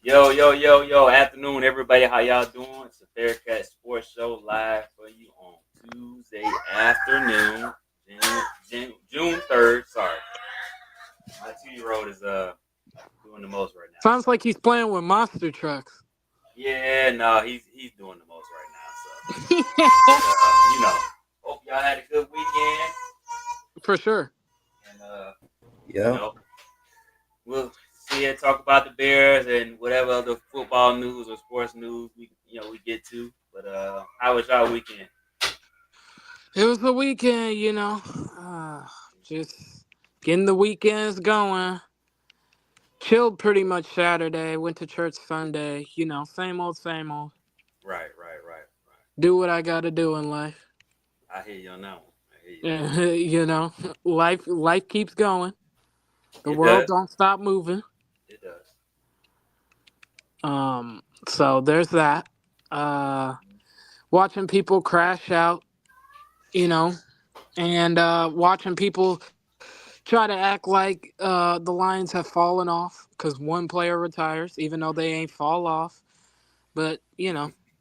Yo, yo, yo, yo, afternoon, everybody. How y'all doing? It's the Bearcat Sports Show live for you on Tuesday afternoon, June 3rd. Sorry. My 2-year-old is doing the most right now. Sounds like he's playing with monster trucks. Yeah, no, he's doing the most right now. So hope y'all had a good weekend. For sure. And Yeah. We'll see and talk about the Bears and whatever other football news or sports news we get to. But how was y'all weekend? It was the weekend, just getting the weekends going. Chilled pretty much Saturday. Went to church Sunday. Same old, same old. Right. Do what I gotta do in life. I hear you on that one. I hear you. Life keeps going. The It world does. don't stop moving. It does. So there's that. Watching people crash out, and watching people try to act like the Lions have fallen off because one player retires, even though they ain't fall off. But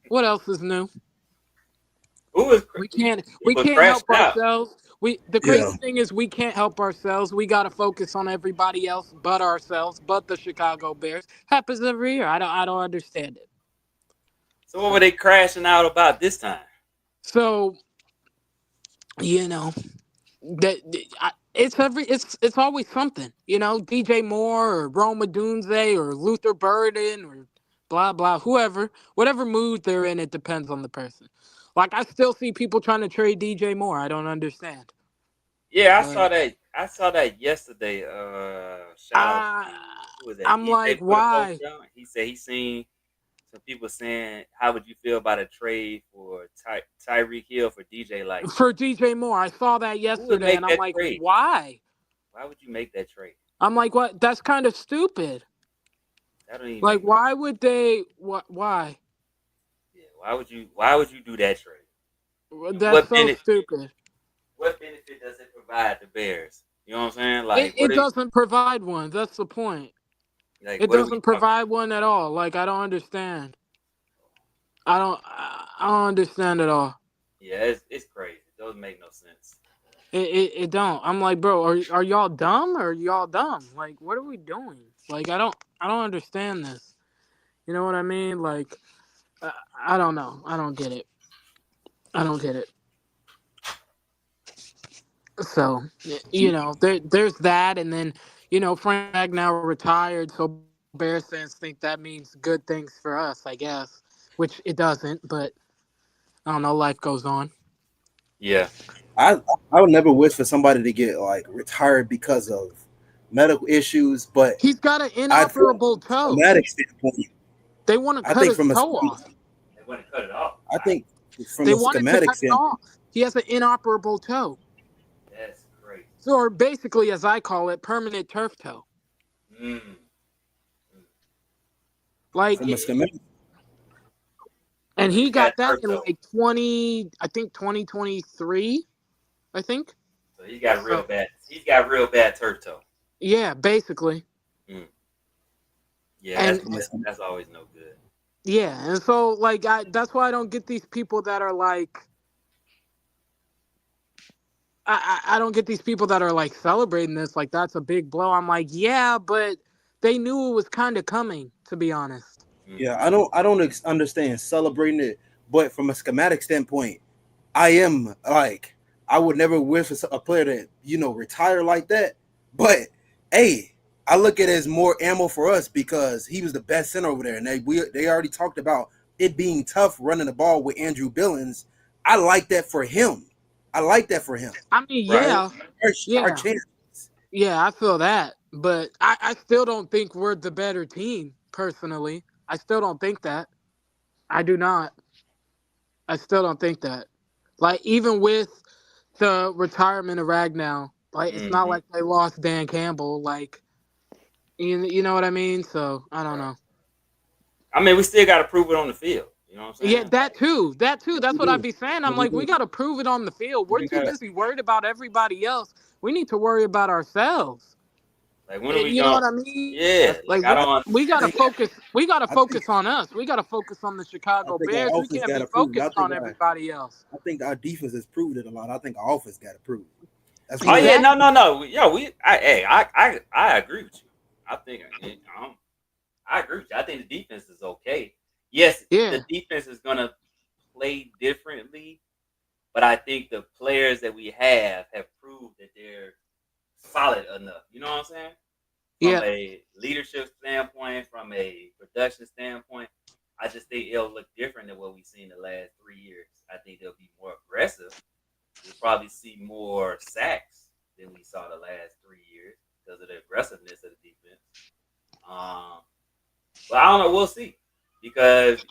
what else is new? Who was We people can't help crashing out? ourselves. The Yeah. crazy thing is we can't help ourselves. We got to focus on everybody else but ourselves, but the Chicago Bears. Happens every year. I don't understand it. So what were they crashing out about this time? So that it's always something. DJ Moore or Roma Dunze or Luther Burden or blah blah whatever mood they're in. It depends on the person. Like I still see people trying to trade DJ Moore. I don't understand. Yeah, I saw Like, that. I saw that yesterday. Shout out to who was that? I'm like, EJ put a post why? down. He said he seen some people saying, "How would you feel about a trade for Tyreek Hill for DJ?" Like, For DJ Moore, I saw that who would yesterday, make and I'm that like, trade? why? Why would you make that trade? I'm like, what? That's kind of stupid. That don't even Like, make no. why would they? Why? Yeah, why would you do that trade? And That's so stupid. what benefit does it provide the Bears? You know what I'm saying? It, Like it doesn't provide one. That's the point. It what are we doesn't talking? provide one at all. Like, I don't understand. I don't understand at all. Yeah, it's crazy. It doesn't make no sense. It don't. I'm like, bro, are y'all dumb or y'all dumb? Like, what are we doing? Like, I don't understand this. You know what I mean? Like, I don't know. I don't get it. I don't get it. So, there's that, and then Frank Ragnow retired, so Bears fans think that means good things for us, I guess, which it doesn't. But I don't know. Life goes on. Yeah. I I would never wish for somebody to get like retired because of medical issues, but He's got an I think inoperable from a toe. schematic standpoint, They want to I cut think his from a toe off. They want to cut it off. I think from They a wanted to schematic cut it standpoint, off. He has an inoperable toe. That's crazy. So, or basically, as I call it, permanent turf toe. Mm. Like, from a schematic, and So he he got got that turf in toe. like 2023, I think. So he got real So, bad. He's got real bad turf toe. yeah, basically. Mm. Yeah, And from a that's always no good. yeah, and so like that's why I don't get these people that are like I don't get these people that are like celebrating this like that's a big blow. I'm like, yeah, but they knew it was kind of coming, to be honest. yeah, Mm-hmm. I don't understand celebrating it, but from a schematic standpoint, I am like I would never wish for a player to retire like that. But hey, I look at it as more ammo for us because he was the best center over there, and they already talked about it being tough running the ball with Andrew Billings. I like that for him. I like that for him. I mean, Right. yeah, Our yeah, chance. yeah, I feel that, but I still don't think we're the better team. Personally, I still don't think that. I do not. I still don't think that. Like even with the retirement of Ragnow, like it's not Mm-hmm. like they lost Dan Campbell. Like you know what I mean? So I don't Right. know. I mean, we still got to prove it on the field. You know what I'm Yeah, saying? that too. That too. Yeah, That's we what I'd do. be saying. Yeah, I'm we like, we do. got to prove it on the field. We're We too got busy worried about everybody else. We need to worry about ourselves. Like when are we You know going? what I mean? Yeah, like Like I I, don't we I gotta think understand. focus. We gotta I think focus on us. We gotta focus on the I Chicago think our Bears. We offense can't got be approved. focused on everybody else. I think our defense has proved it a lot. I think our offense got approved. That's Oh what yeah, it no, Exactly. no, no. Yo, I agree with you. I think I agree with you. I think the defense is okay. Yes, the Yeah. defense is gonna play differently, but I think the players that we have proved that they're solid enough. You know what I'm saying? From Yeah. a leadership standpoint, from a production standpoint, I just think it'll look different than what we've seen the last 3 years. I think they'll be more aggressive. We'll probably see more sacks than we saw the last 3 years because of the aggressiveness of the defense. Um, but I don't know. We'll see because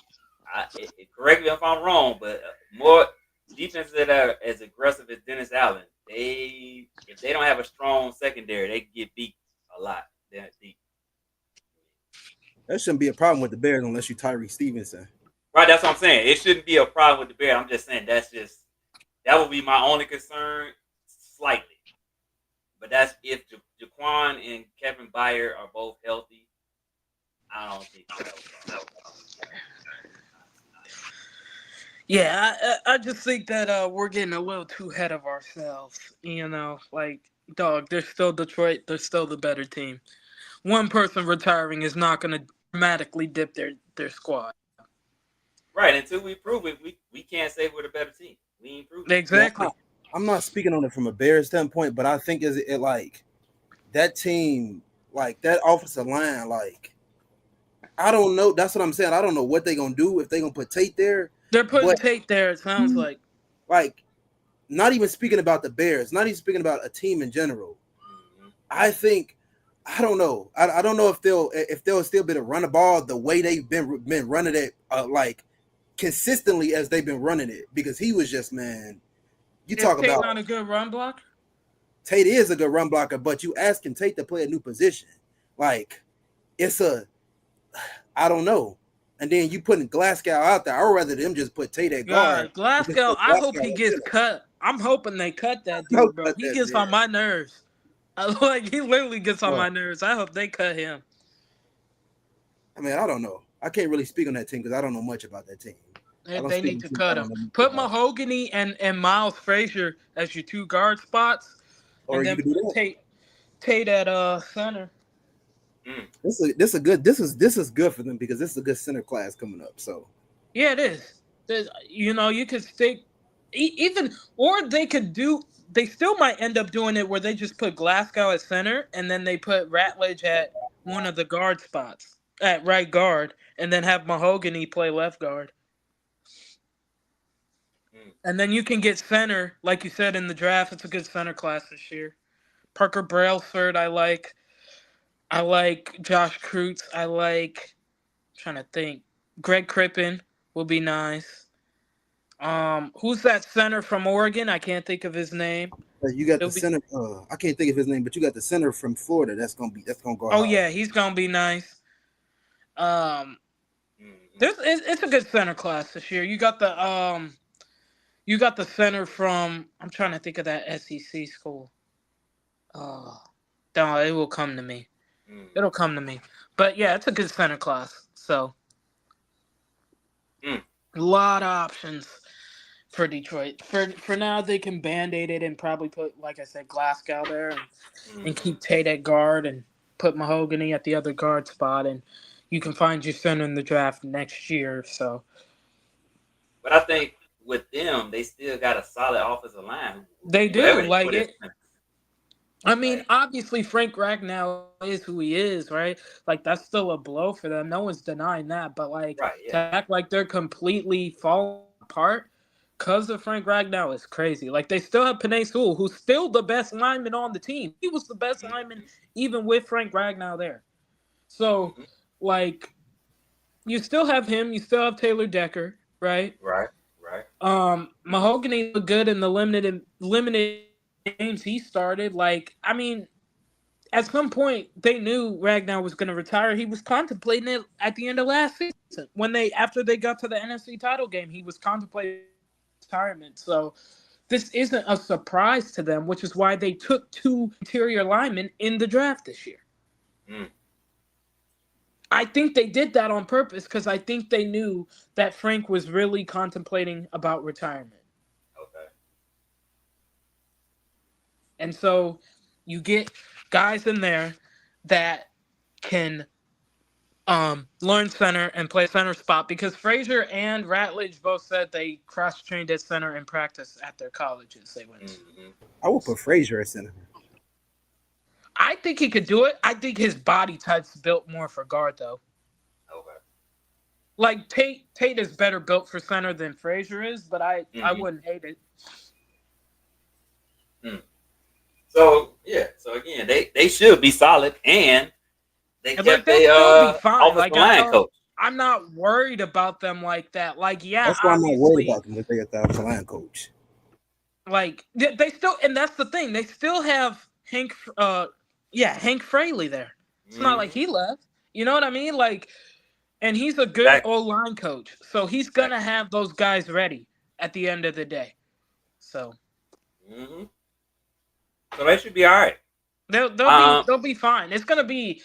correct me if I'm wrong, but more defenses that are as aggressive as Dennis Allen, they if they don't have a strong secondary, they can get beat a lot. That shouldn't be a problem with the Bears unless you Tyree Stevenson. Right, that's what I'm saying. It shouldn't be a problem with the Bears. I'm just saying that would be my only concern, slightly. But that's if Jaquan and Kevin Byard are both healthy. I don't think we'll have a problem. Yeah, I just think that we're getting a little too ahead of ourselves. You know, like dog, they're still Detroit. They're still the better team. One person retiring is not going to dramatically dip their squad. Right, until we prove it, we can't say we're the better team. We ain't proved it. Yeah, Exactly. I'm not speaking on it from a Bears standpoint, but I think is it like that team, like that offensive line, like I don't know. That's what I'm saying. I don't know what they're gonna do if they're gonna put Tate there, They're putting but Tate there. It sounds like. like not even speaking about the Bears, not even speaking about a team in general. Mm-hmm. I think I don't know. I don't know if they'll still be able to run the ball the way they've been running it like consistently as they've been running it because he was just man. You Is talk Tate about not a good run blocker? Tate is a good run blocker, but you asking Tate to play a new position, like it's a I don't know. And then you putting Glasgow out there. I'd rather them just put Tate at guard God, and just Glasgow. put I hope Glasgow he at gets center. cut. I'm hoping they cut that Don't dude, bro. cut He that gets man. on my nerves. Like he literally gets on But, my nerves. I hope they cut him. I mean, I don't know. I can't really speak on that team because I don't know much about that team. I don't They speak need on to teams I cut don't him. know much Put about. Mahogany and Miles Frazier as your two guard spots, Or and you then can do put that. Tate at center. Mm. This is good for them because this is a good center class coming up. So Yeah, it is. You know, you could stick even, or they could do. They still might end up doing it where they just put Glasgow at center, and then they put Ratledge at one of the guard spots at right guard, and then have Mahogany play left guard. Mm. And then you can get center, like you said in the draft. It's a good center class this year. Parker Brailsford, I like. I like Josh Krutz. I like. Trying to think. Greg Crippen will be nice. Who's that center from Oregon? I can't think of his name. you got He'll the be. center. I can't think of his name, but you got the center from Florida. That's gonna go Oh hard. yeah, he's gonna be nice. Um, Mm-hmm. it's a good center class this year. You got the center from. I'm trying to think of that SEC school. Oh, no, it will come to me. Mm-hmm. It'll come to me. But yeah, it's a good center class. So Mm. a lot of options for Detroit. For now, they can band-aid it and probably put, like I said, Glasgow there and Mm-hmm. keep Tate at guard and put Mahogany at the other guard spot, and you can find your center in the draft next year. So But I think with them, they still got a solid offensive line. they do Whoever they like put in, it. I mean, like obviously Frank Ragnow is who he is, right? Like that's still a blow for them. No one's denying that. But like right, to yeah. act like they're completely falling apart because of Frank Ragnow is crazy. Like they still have Panay Sewell, who's still the best lineman on the team. He was the best lineman Mm-hmm. even with Frank Ragnow there. So Mm-hmm. like you still have him, you still have Taylor Decker, right? Right, right. Mahogany looked good in the limited games he started. Like, I mean, at some point they knew Ragnar was going to retire. He was contemplating it at the end of last season when after they got to the NFC title game. He was contemplating retirement. So this isn't a surprise to them, which is why they took two interior linemen in the draft this year. Mm, I think they did that on purpose because I think they knew that Frank was really contemplating about retirement. okay. And so you get guys in there that can learn center and play center spot because Frazier and Ratledge both said they cross trained at center in practice at their colleges they went to. Mm-hmm. I would put Frazier at center. I think he could do it. I think his body type's built more for guard though. Okay. Like Tate is better built for center than Frazier is, but I Mm-hmm. wouldn't hate it. Mm. So yeah. So again, they should be solid, and they And like kept they'll a still be fine. offensive Like I line don't, coach. I'm not worried about them like that. Like yeah, That's why I'm not worried obviously, about them if they got the offensive line coach. like they still, and that's the thing. They still have Hank Fraley there. It's not like Mm-hmm. he left. You know what I mean? Like, and he's a good Exactly. old line coach, so he's gonna Exactly. have those guys ready at the end of the day. So Mm-hmm. So they should be all right. they'll be fine. It's gonna be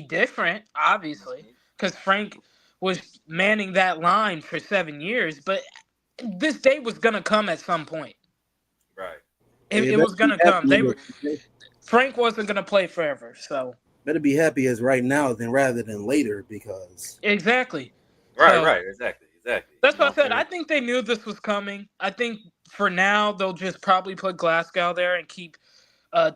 different, obviously, Mhm. because Frank was manning that line for 7 years, but this day was gonna come at some point. Right. It, They it better was be gonna come. happy. Frank wasn't gonna play forever, so Better be happy as right now than rather than later because exactly. Right. So Right. Exactly. Exactly. that's You what I know. said. I think they knew this was coming. I think for now they'll just probably put Glasgow there and keep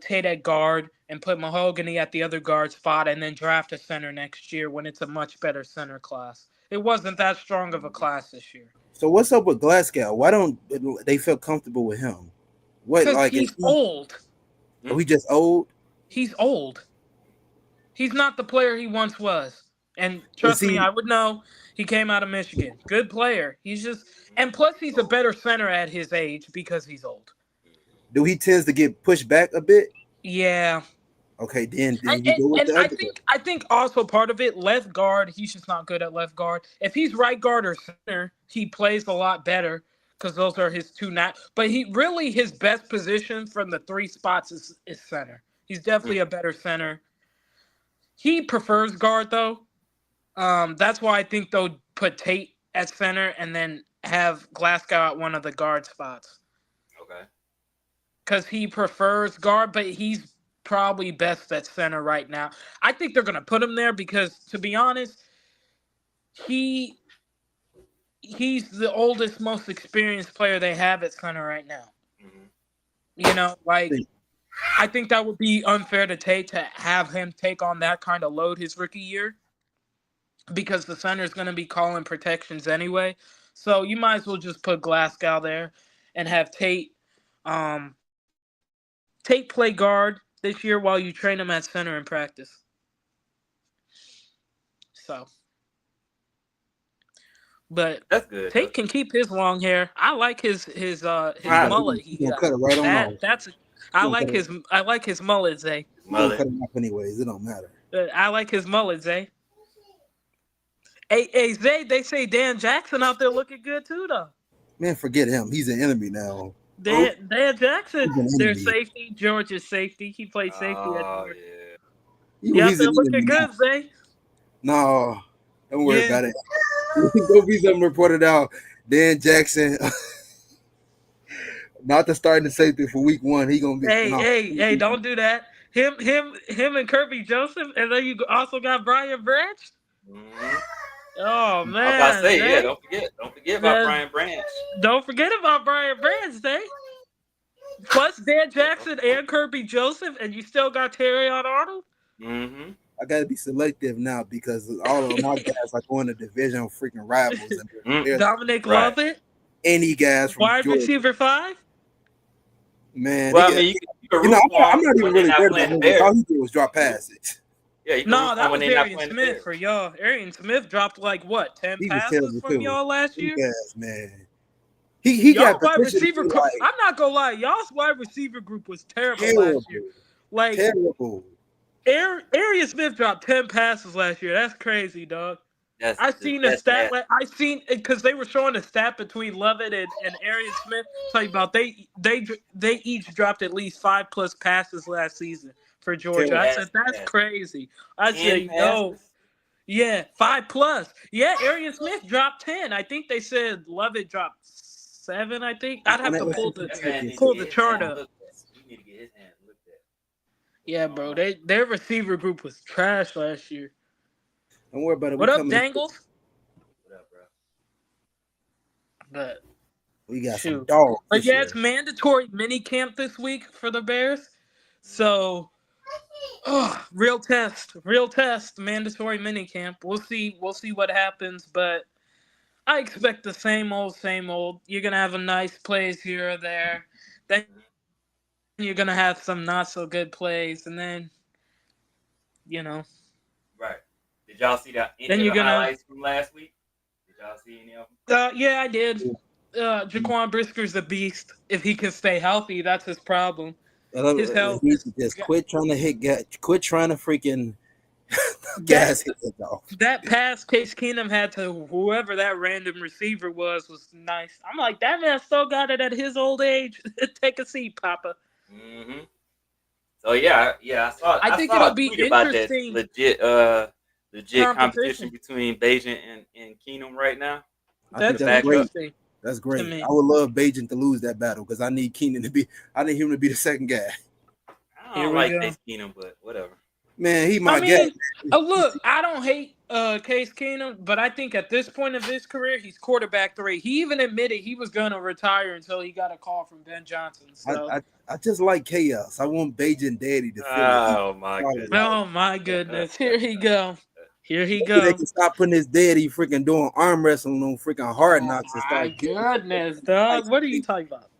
Tate at guard and put Mahogany at the other guard spot and then draft a center next year when it's a much better center class. It wasn't that strong of a class this year. so what's up with Glasgow? Why don't they feel comfortable with him? What Because like is he's old. he just old? He's old. He's not the player he once was. And Is trust me, he I would know. He came out of Michigan. Good player. He's just, and plus he's a better center at his age because he's old. do he tends to get pushed back a bit? Yeah. Okay, then And, you and, go with and the I other guy. think I think also part of it, left guard, he's just not good at left guard. If he's right guard or center, he plays a lot better because those are his two not. But he really his best position from the three spots is center. He's definitely a better center. He prefers guard though. That's why I think they'll put Tate at center and then have Glasgow at one of the guard spots Okay. because he prefers guard, but he's probably best at center right now. I think they're gonna put him there because, to be honest, he he's the oldest, most experienced player they have at center right now. Mm-hmm. You know, like I think that would be unfair to Tate to have him take on that kind of load his rookie year because the center is going to be calling protections anyway. So you might as well just put Glasgow there and have um, Tate play guard this year while you train him at center in practice. So, but That's good. Tate can keep his long hair. I like his Right. mullet he He gonna got. cut it right on off. I like his mullet, Zay. He gonna Mother. cut him off anyways. It don't matter. I like his mullet, Zay. Hey, Zay, they say Dan Jackson out there looking good too, though. Man, forget him. He's an enemy now. Dan Jackson, He's an their enemy. safety, Georgia's safety. He played safety at Oh Georgia. yeah. You out He's there an looking enemy now. good, Zay. No, don't worry Yeah. about it. Go be something reported out. Dan Jackson, not the starting safety for week 1. He gonna be Hey, don't do that. Him and Kirby Joseph, and then you also got Brian Branch. Mm-hmm. Oh I was about to man, say, yeah. Zay. Don't forget about Brian Branch. Don't forget about Brian Branch, Zay. Plus Dan Jackson and Kirby Joseph, and you still got Terry Arnold. Mm-hmm. I gotta be selective now because all of my guys are going to division freaking rivals, and there's Dominic Right. Lovett, any guys from wide Georgia. receiver 5. Man, Well, I they mean, get- you can you know, root for I'm him not even when they're really not worried playing about the him. All Bears. he did was drop passes. Yeah, you can No, root for that him when was they're not Arian playing the Smith Bears. for y'all. Arian Smith dropped like what, 10 He was passes terrible from too. y'all last year? Yes, man. He Y'all got wide position receiver to group. like I'm not gonna lie, y'all's wide receiver group was terrible terrible, last year. Like terrible. Arian Smith dropped 10 passes last year. That's crazy, dog. I seen a That's stat. nasty. I seen because they were showing a stat between Lovett and Arian Smith. Tell you about they each dropped at least 5+ passes last season for Georgia. I said, that's crazy. I said, yo. Yeah, 5+. Yeah, Arian Smith dropped 10. I think they said Lovett dropped 7. I think I'd have to pull the chart up. We need to get his hand looked at. Yeah, bro. Their receiver group was trash last year. Don't worry about it. What up, Dangles? What up, bro? But we got some dogs. But yeah, it's mandatory mini camp this week for the Bears. So real test, mandatory mini camp. We'll see what happens, but I expect the same old. You're gonna have a nice plays here or there. Then you're gonna have some not so good plays, and then Right. Did y'all see that? Any of the highlights from last week? Did y'all see any of them? Yeah, I did. Jaquan Brisker's a beast. If he can stay healthy, that's his problem. His health. Just quit trying to freaking gas hit it off. That pass Case Keenum had to whoever that random receiver was nice. I'm like, that man still got it at his old age. Take a seat, Papa. Mm-hmm. So yeah, I saw. I think it'll be interesting. About that legit competition between Beijing and Keenum right now. That's great. That's great. I would love Beijing to lose that battle because I need him to be the second guy. I don't like Case Keenum, but whatever. Man, he might get. Look, I don't hate Case Keenum, but I think at this point of his career, he's quarterback 3. He even admitted he was going to retire until he got a call from Ben Johnson. So I just like chaos. I want Beijing Daddy to finish. Oh my goodness! Here he go. They can stop putting his daddy freaking doing arm wrestling on freaking Hard Knocks. My goodness, dog! What are you talking about?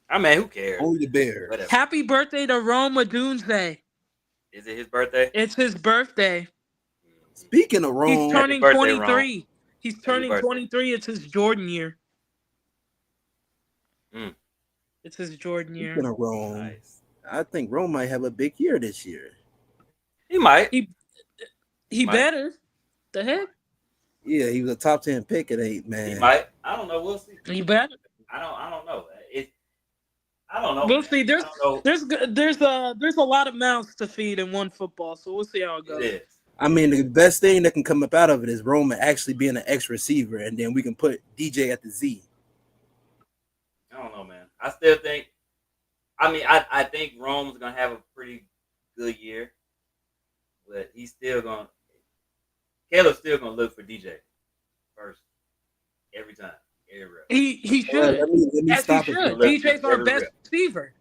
I mean, who cares? Only the Bears. Whatever. Happy birthday to Rome Odunze. Is it his birthday? It's his birthday. Speaking of Rome, he's turning 23. He's turning 23. It's his Jordan year. It's his Jordan year. Speaking of Rome, nice. I think Rome might have a big year this year. He might. He better. The heck? Yeah, he was a top 10 pick at 8, man. He might. I don't know. We'll see. He better. I don't know. I don't know. We'll see. There's a lot of mouths to feed in one football, so we'll see how it goes. It is. I mean, the best thing that can come up out of it is Roman actually being an X receiver, and then we can put DJ at the Z. I don't know, man. I still think. I mean, I think Rome's gonna have a pretty good year, but he's still gonna. Caleb's still gonna look for DJ first every time. He should. Let me stop it. DJ's our best receiver.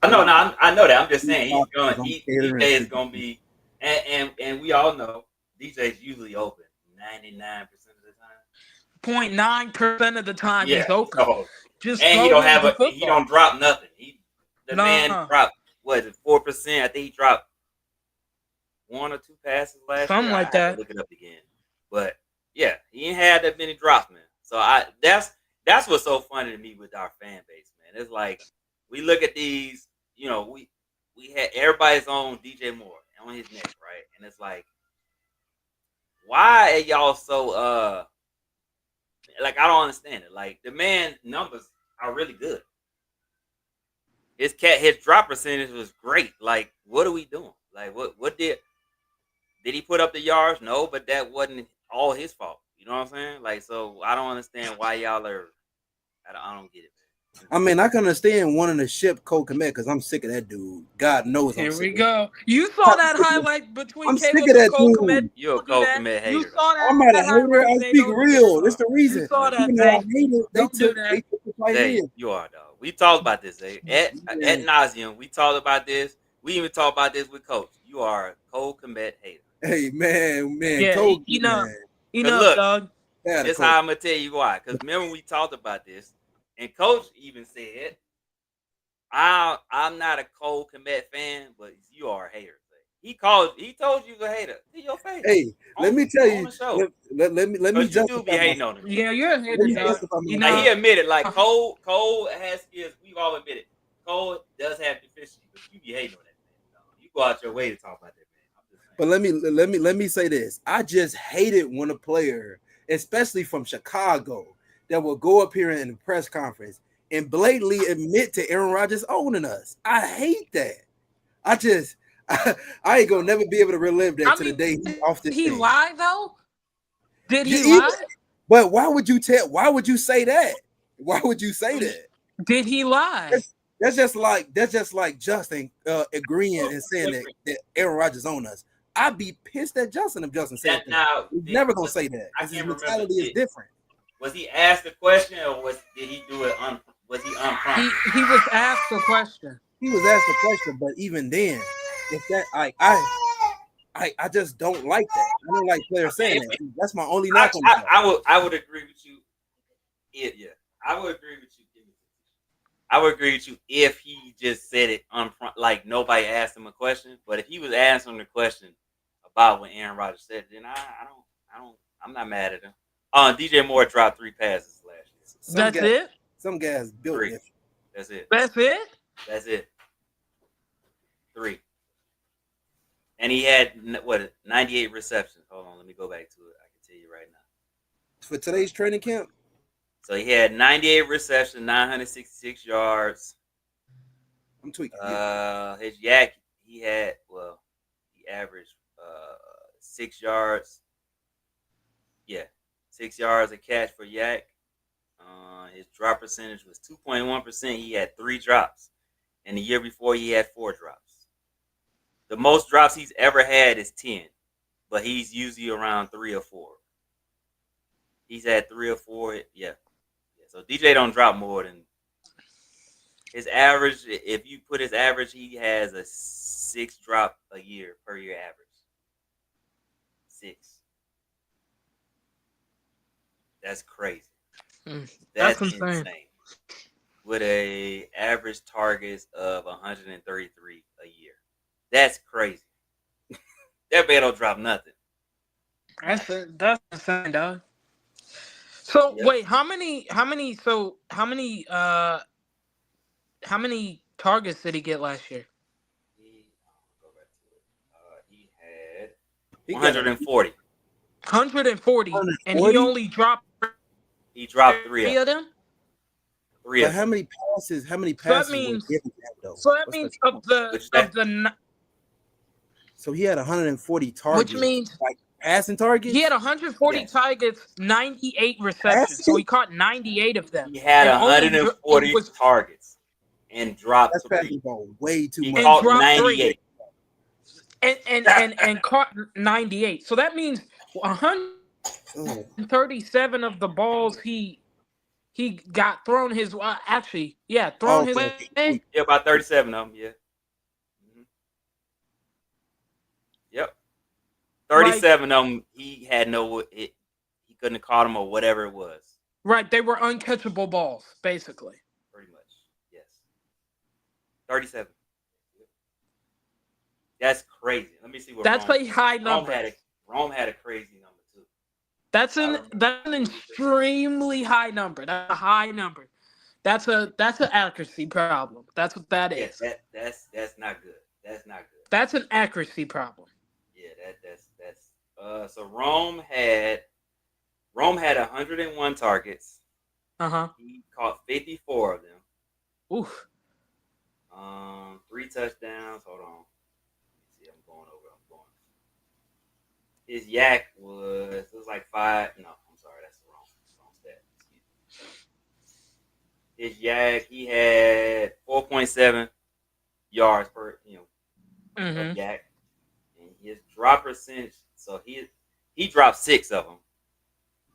I know that. I'm just saying DJ is gonna be, and we all know DJ's usually open 99% of the time. 0.9% of the time he's open. So, and he don't drop nothing. Man dropped 4%. I think he dropped 1 or 2 passes last year. Something like that. Look it up again. But yeah, he ain't had that many drops, man. So that's what's so funny to me with our fan base, man. It's like we look at these, we had everybody's on DJ Moore on his neck, right? And it's like, why are y'all so like I don't understand it. Like the man numbers are really good. His drop percentage was great. Like, what are we doing? Like what did he put up the yards? No, but that wasn't all his fault. You know what I'm saying? Like, so I don't understand why y'all are. I don't get it, man. I mean, I can understand wanting to ship Cole Kmet because I'm sick of that dude. God knows. Here we go. You saw that highlight between Caleb and Cole Kmet. You're a Cole Kmet hater. You saw that. I'm not a hater. I speak real. That's the reason. You saw that. They took that. You are, dog. We talked about this, at nauseum. We talked about this. We even talked about this with Coach. You are a Cole Kmet hater. Hey, man. Yeah, Cole, look, dog. That's how I'm gonna tell you why. Because remember we talked about this, and Coach even said, "I'm not a Cole Kmet fan, but you are a hater." He told you a hater to your face. Hey, let me tell you. Let me just be hating on him. Yeah, you're a hater. He admitted, like Cole has skills. We've all admitted Cole does have deficiencies, but you be hating on that man. You go out your way to talk about that man. But let me say this. I just hated when a player, especially from Chicago, that will go up here in the press conference and blatantly admit to Aaron Rodgers owning us. I hate that. I just, I ain't gonna never be able to relive that I to the mean, day he's did off he this thing. lie though? Did You he even, lie? but why would you tell? Why would you say that? Why would you say that? Did he lie? That's just like Justin agreeing Well, and saying wait, that, Aaron Rodgers on us. I'd be pissed at Justin if Justin said that that. now He's never gonna was say that I because his can't remember. mentality is different. Was he asked the question or did he do it was he unprompted? He was asked a question. He was asked a question, but even then, if that I just don't like that. I don't like players saying I that. That's my only I, knock on the I, guy. I would agree with you. Yeah, I would agree with you. I would agree with you if he just said it like nobody asked him a question. But if he was asking the question about when Aaron Rodgers said it, then I'm not mad at him. DJ Moore dropped 3 passes last year. Some That's guys, it. some guys built 3. different. That's it. That's it. That's it. 3. And he had 98 receptions. Hold on, let me go back to it. I can tell you right now. For today's training camp, So he had 98 receptions, 966 yards. I'm tweaking. His yak, he averaged 6 yards. Yeah, 6 yards a catch for yak. His drop percentage was 2.1%. He had 3 drops, and the year before he had 4 drops. The most drops he's ever had is 10, but he's usually around 3 or 4. He's had 3 or 4. Yeah. So DJ don't drop more than his average. If you put his average, he has a 6 drop a year per year average. 6. That's crazy. That's That's insane. insane. With a average targets of 133 a year. That's crazy. That man don't drop nothing. That's insane, dog. So Yep. wait, how many targets did he get last year? Go back to it. He had He got 140. 140, and he 140. only dropped He dropped 3 of 3 of them. 3 But of them. how many passes? How many So that passes were means given to him though? so that What's the means of the Which of that the ni- So he had 140 which targets, means like passing he had targets. 140 yes. targets, 98 receptions. So Passing? he caught 98 of them, He had and and 140 was targets and dropped That's passing 3. the ball way too He much. and caught dropped 3 98. and caught 98. So that means Ugh. 137 of the balls he got thrown his actually Oh, thrown his okay, way. okay. Yeah, about 37 of them. Yeah. Mhm. Yep. Like 37 of them. He had he couldn't have caught them or whatever it was. right, they were uncatchable balls basically. Pretty much. Yes. 37. That's crazy. Let me see what That's Rome. a high Rome number. had a Rome had a crazy number too. That's I an remember. that's an extremely high number. That's a high number. That's an accuracy problem. That's what that Yeah, is. that's not good. That's not good. That's an accuracy problem. Yeah, that's so Rome had 101 targets. Uh-huh. He caught 54 of them. Oof. 3 touchdowns. Hold on. See, I'm going over. I'm going. His yak was like 5. No, I'm sorry, that's the wrong stat. Excuse me. His yak, he had 4.7 yards per of Mm-hmm. yak, and his drop percentage. So he dropped 6 of them,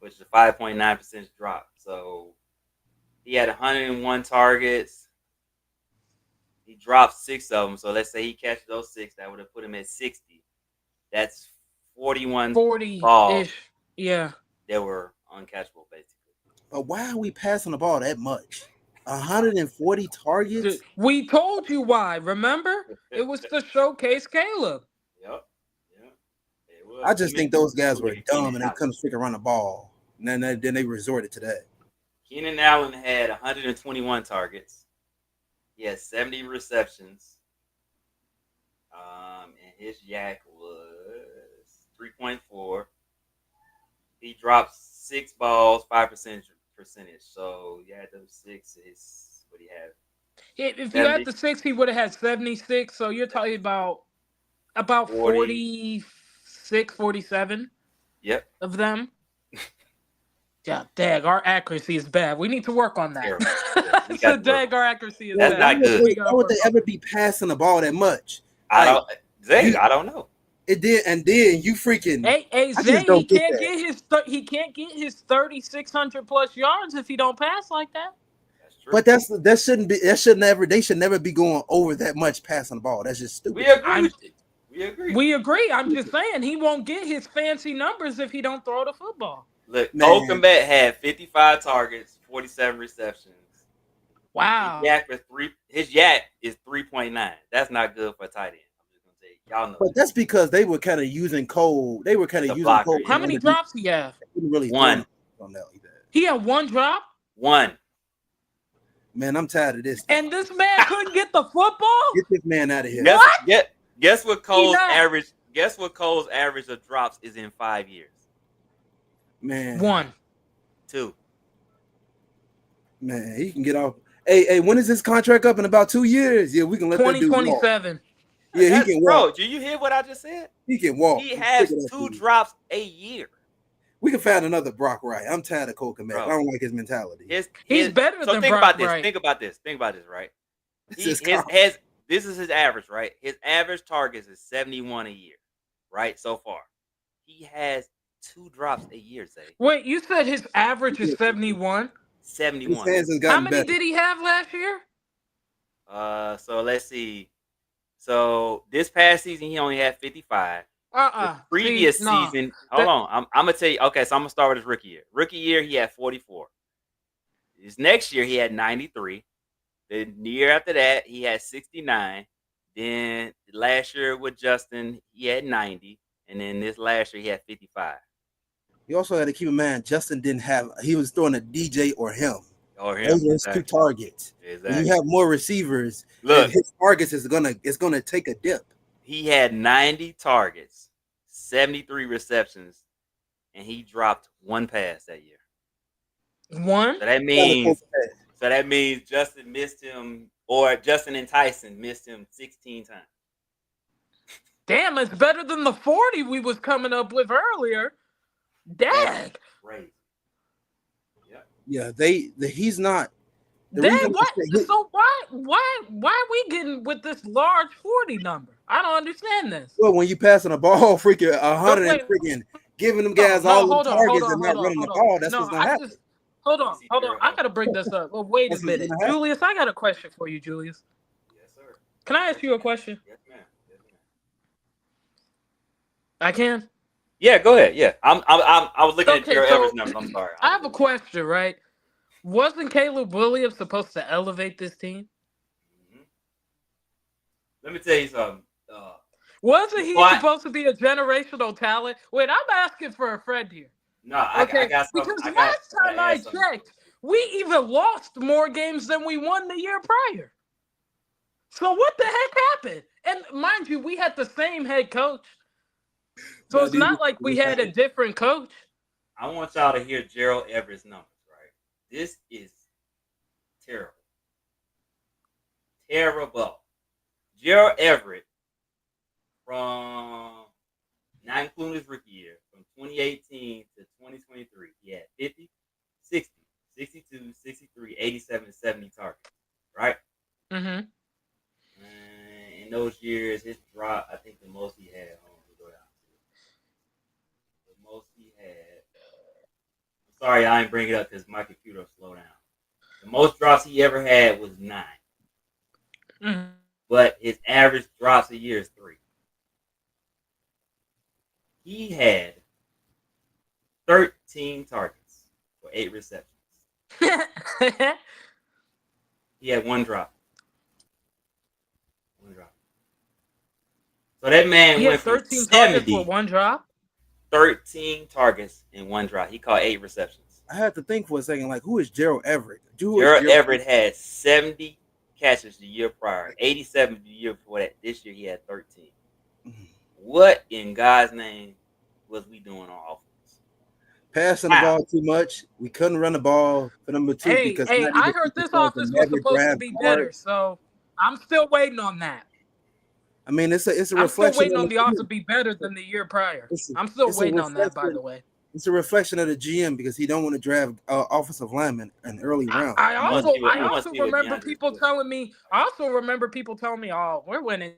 which is a 5.9% drop. So he had 101 targets. He dropped 6 of them. So let's say he catches those 6, that would have put him at 60. That's 41 balls 40-ish. Yeah. that were uncatchable, basically. But why are we passing the ball that much? 140 targets. We told you why, remember? It was to showcase Caleb. Yep. Yeah. It was. I just think those guys were Look at dumb Keenan and they Allen. couldn't figure around the ball. And then they resorted to that. Keenan Allen had 121 targets. He had 70 receptions. And his yak was 3.4. He dropped 6 balls, 5% percentage. So you had those 6 is what he had. If you had 70, the 6, he would have had 76. So you're talking about 40. 46, 47 Yep. of them. Yeah, dag, our accuracy is bad. We need to work on that. Terrible. Yeah, we So got to work on dag, our accuracy is Well, That's bad. not good. We why gotta would work they on ever that. be passing the ball that much? I Like don't. Zay, you, I don't know. it did, and then you freaking. Hey, I just Zay, don't get that. he can't get his 3,600 plus yards if he don't pass like that. That's true. But that should never be going over that much passing the ball. That's just stupid. We agree I'm with you. We agree. we agree. I'm just saying he won't get his fancy numbers if he don't throw the football. Look, Cole Man, Kmet had 55 targets, 47 receptions. Wow. His yak is 3.9. That's not good for a tight end. I'm just gonna say, y'all know but that's because they were kind of using Cole. They were kind as of a using blocker. Cole. Yeah. How many drops he have? They didn't really One. throw on that like that. He had one drop, One. Man, I'm tired of this. and this man couldn't get the football. Get this man out of here. Guess what Cole's not. average? Guess what Cole's average of drops is in 5 years? Man, 1. 2. man, he can get off. Hey, when is his contract up? In about 2 years? Yeah, we can let that dude walk. 2027. Yeah, he can walk. Bro, do you hear what I just said? He can walk. He has Look at that 2 dude. drops a year. We can find another Brock Wright. I'm tired of Cole Kmet. Bro. I don't like his mentality. He's better So than think Brock about this. Wright. Think about this, right? This is This is his average, right? His average targets is 71 a year, right? So far, he has 2 drops a year. Zay. Wait, you said his average is 71. His 71. hands has How gotten many better. did he have last year? So let's see. So this past season, he only had 55. The previous season, hold on. I'm gonna tell you. Okay, so I'm gonna start with his rookie year. Rookie year, he had 44. His next year, he had 93. The year after that, he had 69. Then last year with Justin, he had 90. And then this last year, he had 55. You also had to keep in mind Justin didn't have. He was throwing a DJ or him. Or him. Those were his 2 targets. Exactly. When you have more receivers, Look, his targets is gonna take a dip. he had 90 targets, 73 receptions, and he dropped 1 pass that year. 1? So that means Justin missed him, or Justin and Tyson missed him 16 times. Damn, it's better than the 40 we was coming up with earlier. Dag. Crazy. Yep. Yeah, he's not. Dang, what? So why are we getting with this large 40 number? I don't understand this. Well, when you passing a ball, freaking 100 Wait. and freaking giving them guys all the targets and not running the ball, that's what's gonna happen. Hold on. I gotta bring this up. Well, wait a minute, Julius. I got a question for you, Julius. Yes, sir. Can I ask you a question? Yes, ma'am. Yes, ma'am. I can. Yeah, go ahead. Yeah, I was looking at your so average numbers. I'm sorry. I have a question, right? Wasn't Caleb Williams supposed to elevate this team? Mm-hmm. Let me tell you something. Wasn't he supposed to be a generational talent? Wait, I'm asking for a friend here. No, I got something. Because last time I checked, we even lost more games than we won the year prior. So what the heck happened? And mind you, we had the same head coach. So it's not like we had a different coach. I want y'all to hear Gerald Everett's numbers, right? This is terrible. Terrible. Gerald Everett, from not including his rookie year, from 2018 to 2023, he had 50, 60, 62, 63, 87, 70 targets, right? Mm-hmm. In those years, his drop, I think the most he had, the most he had, I'm sorry, I didn't bring it up because my computer will slow down. The most drops he ever had was 9. Mm-hmm. But his average drops a year is 3. He had 13 targets for 8 receptions. He had 1 drop. 1 drop. So that man went from 13 targets 70 for 1 drop? 13 targets in 1 drop. He caught 8 receptions. I had to think for a second, like, who is Gerald Everett? Gerald Everett had 70 catches the year prior, 87 the year before that. This year he had 13. What in God's name was we doing on offense? passing the Wow. ball too much. We couldn't run the ball for number two Hey, because hey, not I even heard this because they offense was never supposed to grab be better, guards. so I'm still waiting on that. I mean, it's a I'm still reflection waiting of on the the offense to be better than the year prior. it's a, I'm still it's a waiting on that, by reflection. the way. It's a reflection of the GM because he don't want to draft offensive linemen in early round. I I want also to see what I I want to also see what remember DeAndre people Swift. telling me oh, we're winning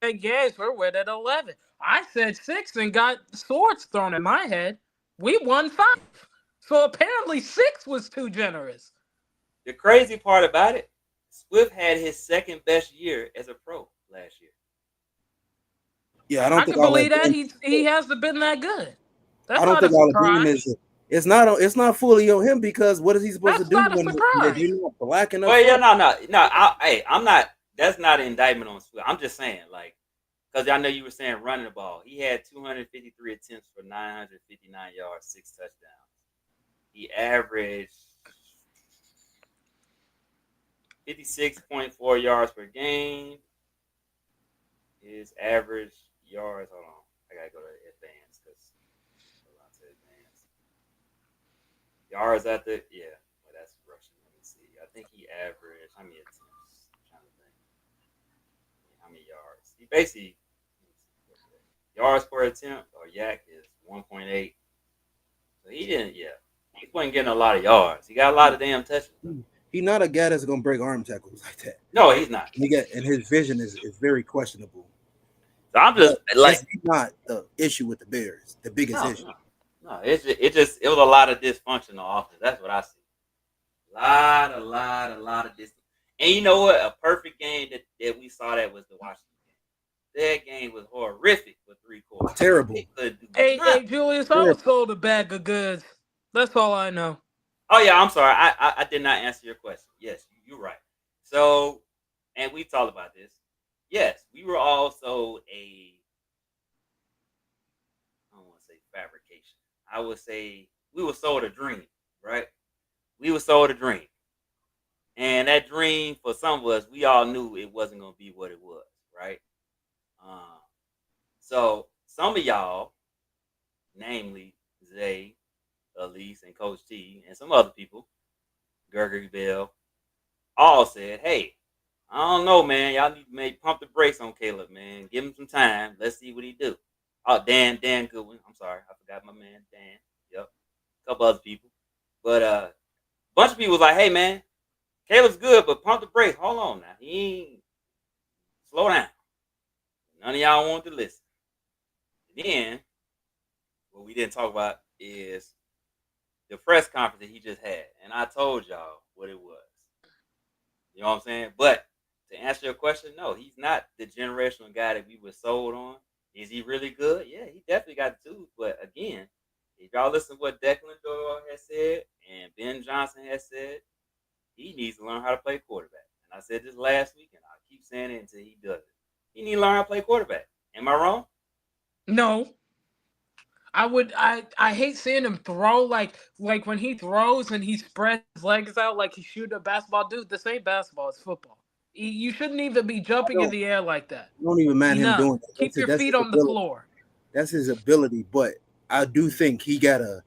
10 games, we're winning 11. I said 6 and got swords thrown in my head. We won 5. So apparently 6 was too generous. The crazy part about it, Swift had his second best year as a pro last year. Yeah, I I don't think can all that. believe that he hasn't been that good. I That's don't not a think all the blame surprise. is. It's not fully on him because what is he supposed to That's do not a when surprise. they're not blacking up Well, yeah, front? no. Hey, I'm not. That's not an indictment on Swift. I'm just saying, like, because I know you were saying running the ball. He had 253 attempts for 959 yards, 6 touchdowns. He averaged 56.4 yards per game. His average yards. Hold on, I gotta go to advanced because advanced yards at the Well, that's rushing. Let me see. I think he averaged how many attempts? I'm trying to think. How many yards? He basically yards per attempt or yak is 1.8. So he didn't. Yeah, he wasn't getting a lot of yards. He got a lot of damn touches. He's not a guy that's gonna break arm tackles like that. No, he's not. And his vision is very questionable. So I'm just But like, that's not the issue with the Bears. The biggest issue. no. It was a lot of dysfunctional offense. That's what I see. A lot of dysfunction. And you know what? A perfect game that we saw that was the Washington game. That game was horrific for 3 quarters. Terrible. Hey, Julius, I Terrible. was sold a bag of goods. That's all I know. Oh yeah, I'm sorry. I did not answer your question. Yes, you're right. So, and we talked about this. Yes, we were also I don't want to say fabrication. I would say we were sold a dream, right? We were sold a dream. And that dream, for some of us, we all knew it wasn't going to be what it was, right? So some of y'all, namely Zay, Elise, and Coach T, and some other people, Gregory Bell, all said, hey, I don't know, man. Y'all need to pump the brakes on Caleb, man. Give him some time. Let's see what he do. Oh, Dan Goodwin. I'm sorry. I forgot my man, Dan. Yep. A couple other people. But a bunch of people was like, hey, man, Caleb's good, but pump the brakes. Hold on now. He ain't slow down. None of y'all want to listen. And then, what we didn't talk about is the press conference that he just had. And I told y'all what it was. You know what I'm saying? But to answer your question, no, he's not the generational guy that we were sold on. Is he really good? Yeah, he definitely got the tools. But again, if y'all listen to what Declan Doyle has said and Ben Johnson has said, he needs to learn how to play quarterback. And I said this last week, and I'll keep saying it until he does it. He needs to learn how to play quarterback. Am I wrong? No. I hate seeing him throw like when he throws and he spreads his legs out like he's shooting a basketball. Dude, this ain't basketball, it's football. You shouldn't even be jumping in the air like that. I don't even mind him doing that. Keep your That's feet his on the ability. floor. That's his ability, but I do think he gotta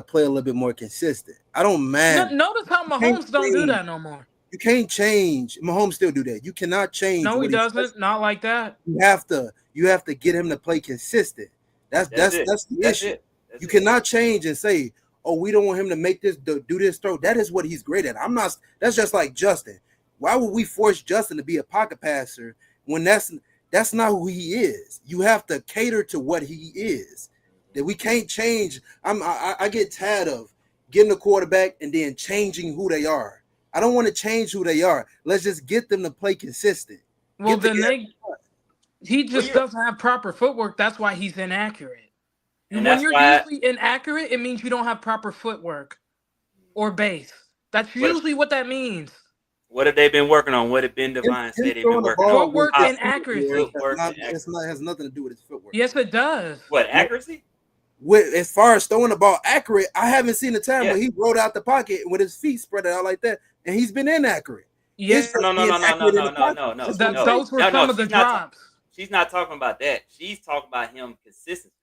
play a little bit more consistent. I don't mind. Notice how Mahomes don't do that no more. You can't change. Mahomes still do that. You cannot change. No, he what doesn't. Not like that. You have to get him to play consistent. That's the issue. You cannot change and say, "Oh, we don't want him to make this do this throw." That is what he's great at. I'm not. That's just like Justin. Why would we force Justin to be a pocket passer when that's not who he is? You have to cater to what he is. That we can't change. I get tired of getting a quarterback and then changing who they are. I don't want to change who they are. Let's just get them to play consistent. Well, he just doesn't have proper footwork. That's why he's inaccurate. And when you're usually inaccurate, it means you don't have proper footwork or base. That's usually what that means. What have they been working on? What did Ben Devine say they've been working on? Footwork and accuracy. It has nothing to do with his footwork. Yes, it does. What, accuracy? As far as throwing the ball accurate, I haven't seen a time where he rolled out the pocket with his feet spread out like that, and he's been inaccurate. Yes. No. Those were some of the drops. She's not talking about that. She's talking about him consistency.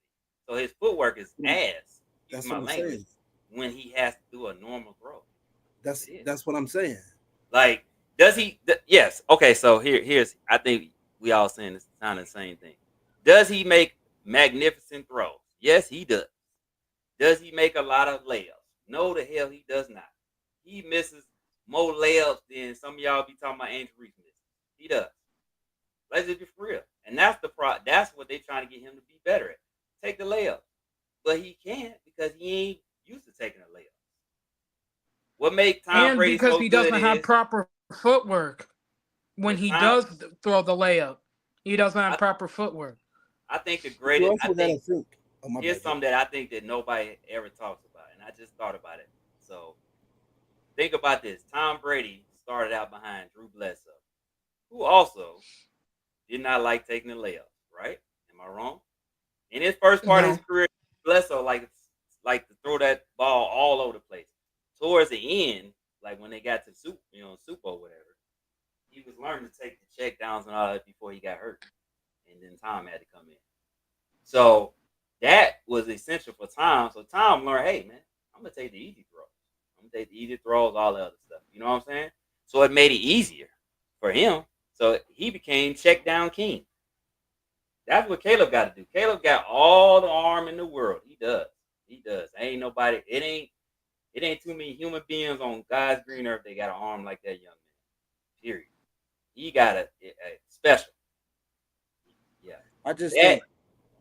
So his footwork is ass. excuse That's my what I'm language, saying. when he has to do a normal throw. It is. That's what I'm saying. Like, does he? Yes. Okay. So here's. I think we all saying this kind of the same thing. Does he make magnificent throws? Yes, he does. Does he make a lot of layups? No, the hell he does not. He misses more layups than some of y'all be talking about Andrew Reese misses. He does. Let's just be for real. And that's the That's what they're trying to get him to be better at. Take the layup, but he can't because he ain't used to taking the layup. What makes Tom And Brady because so he good doesn't have is proper footwork when with he time. does throw the layup. He doesn't have I, proper footwork. I think the But you greatest. I also think gotta think. Oh my here's bad. something that I think that nobody ever talks about, and I just thought about it. So think about this: Tom Brady started out behind Drew Bledsoe, who also did not like taking the layups. Right? Am I wrong? In his first part of his No. career, Bledsoe like to throw that ball all over the place. Towards the end, like when they got to Super or whatever, he was learning to take the check downs and all that before he got hurt, and then Tom had to come in. So that was essential for Tom. So Tom learned, hey man, I'm gonna take the easy throws. I'm gonna take the easy throws, all the other stuff. You know what I'm saying? So it made it easier for him. So he became check down king. That's what Caleb got to do. Caleb got all the arm in the world. He does. He does. Ain't nobody. It ain't too many human beings on God's green earth that got an arm like that young man. Period. He got a special. Yeah. I just That. think.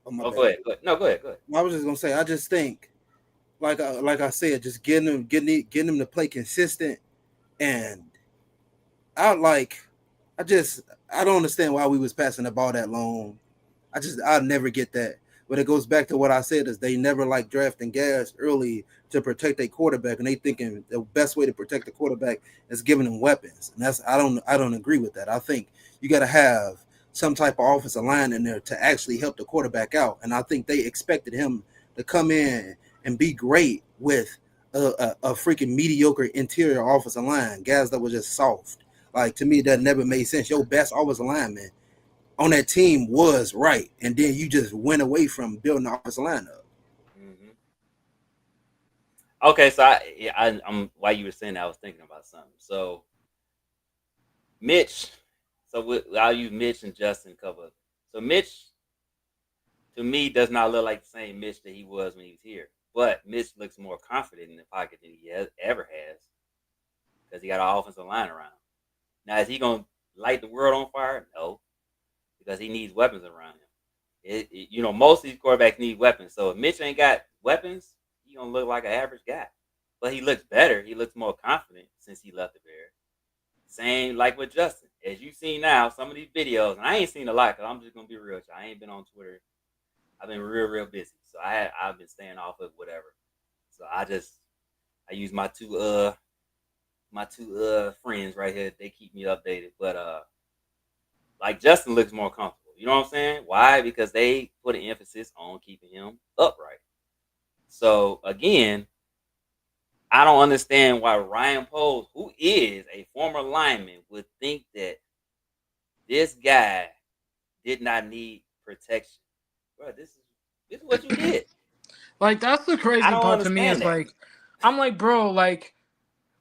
Oh my Oh, bad. go ahead. Go ahead. No, go ahead. Go ahead. I was just gonna say. I just think, like I said, just getting him to play consistent, and I like. I don't understand why we was passing the ball that long. I never get that. But it goes back to what I said is they never like drafting guys early to protect their quarterback, and they thinking the best way to protect the quarterback is giving them weapons. And I don't agree with that. I think you got to have some type of offensive line in there to actually help the quarterback out. And I think they expected him to come in and be great with a freaking mediocre interior offensive line, guys that were just soft. Like to me, that never made sense. Your best offensive lineman on that team was right, and then you just went away from building the offensive line up. Mm-hmm. Okay, so I'm while you were saying that, I was thinking about something. So Mitch, I'll use Mitch and Justin cover. So Mitch, to me, does not look like the same Mitch that he was when he was here. But Mitch looks more confident in the pocket than he ever has because he got an offensive line around. Now, is he gonna light the world on fire? No, because he needs weapons around him. Most of these quarterbacks need weapons. So if Mitch ain't got weapons, he gonna look like an average guy. But he looks better. He looks more confident since he left the Bears. Same like with Justin. As you see now, some of these videos, and I ain't seen a lot because I'm just gonna be real with you. I ain't been on Twitter. I've been real busy, so I've been staying off of whatever. So I use my two friends right here. They keep me updated. But like Justin looks more comfortable. You know what I'm saying? Why? Because they put an emphasis on keeping him upright. So again, I don't understand why Ryan Poles, who is a former lineman, would think that this guy did not need protection. Bro, this is what you did. Like that's the I crazy don't part to me understand is that. like I'm like, bro, like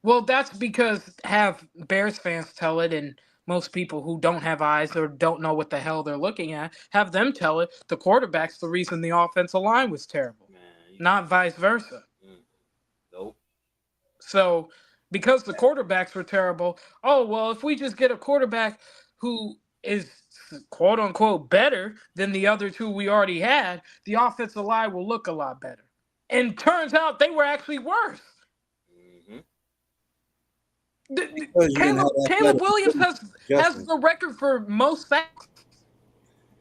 well that's because have Bears fans tell it and most people who don't have eyes or don't know what the hell they're looking at, have them tell it the quarterback's the reason the offensive line was terrible. Man, Not vice versa. mm, nope. So because the quarterbacks were terrible, oh well, if we just get a quarterback who is quote unquote better than the other two we already had, the offensive line will look a lot better. And turns out they were actually worse. Mm-hmm. Because you didn't have Caleb athletic Williams ability, has Justin. the record for most sacks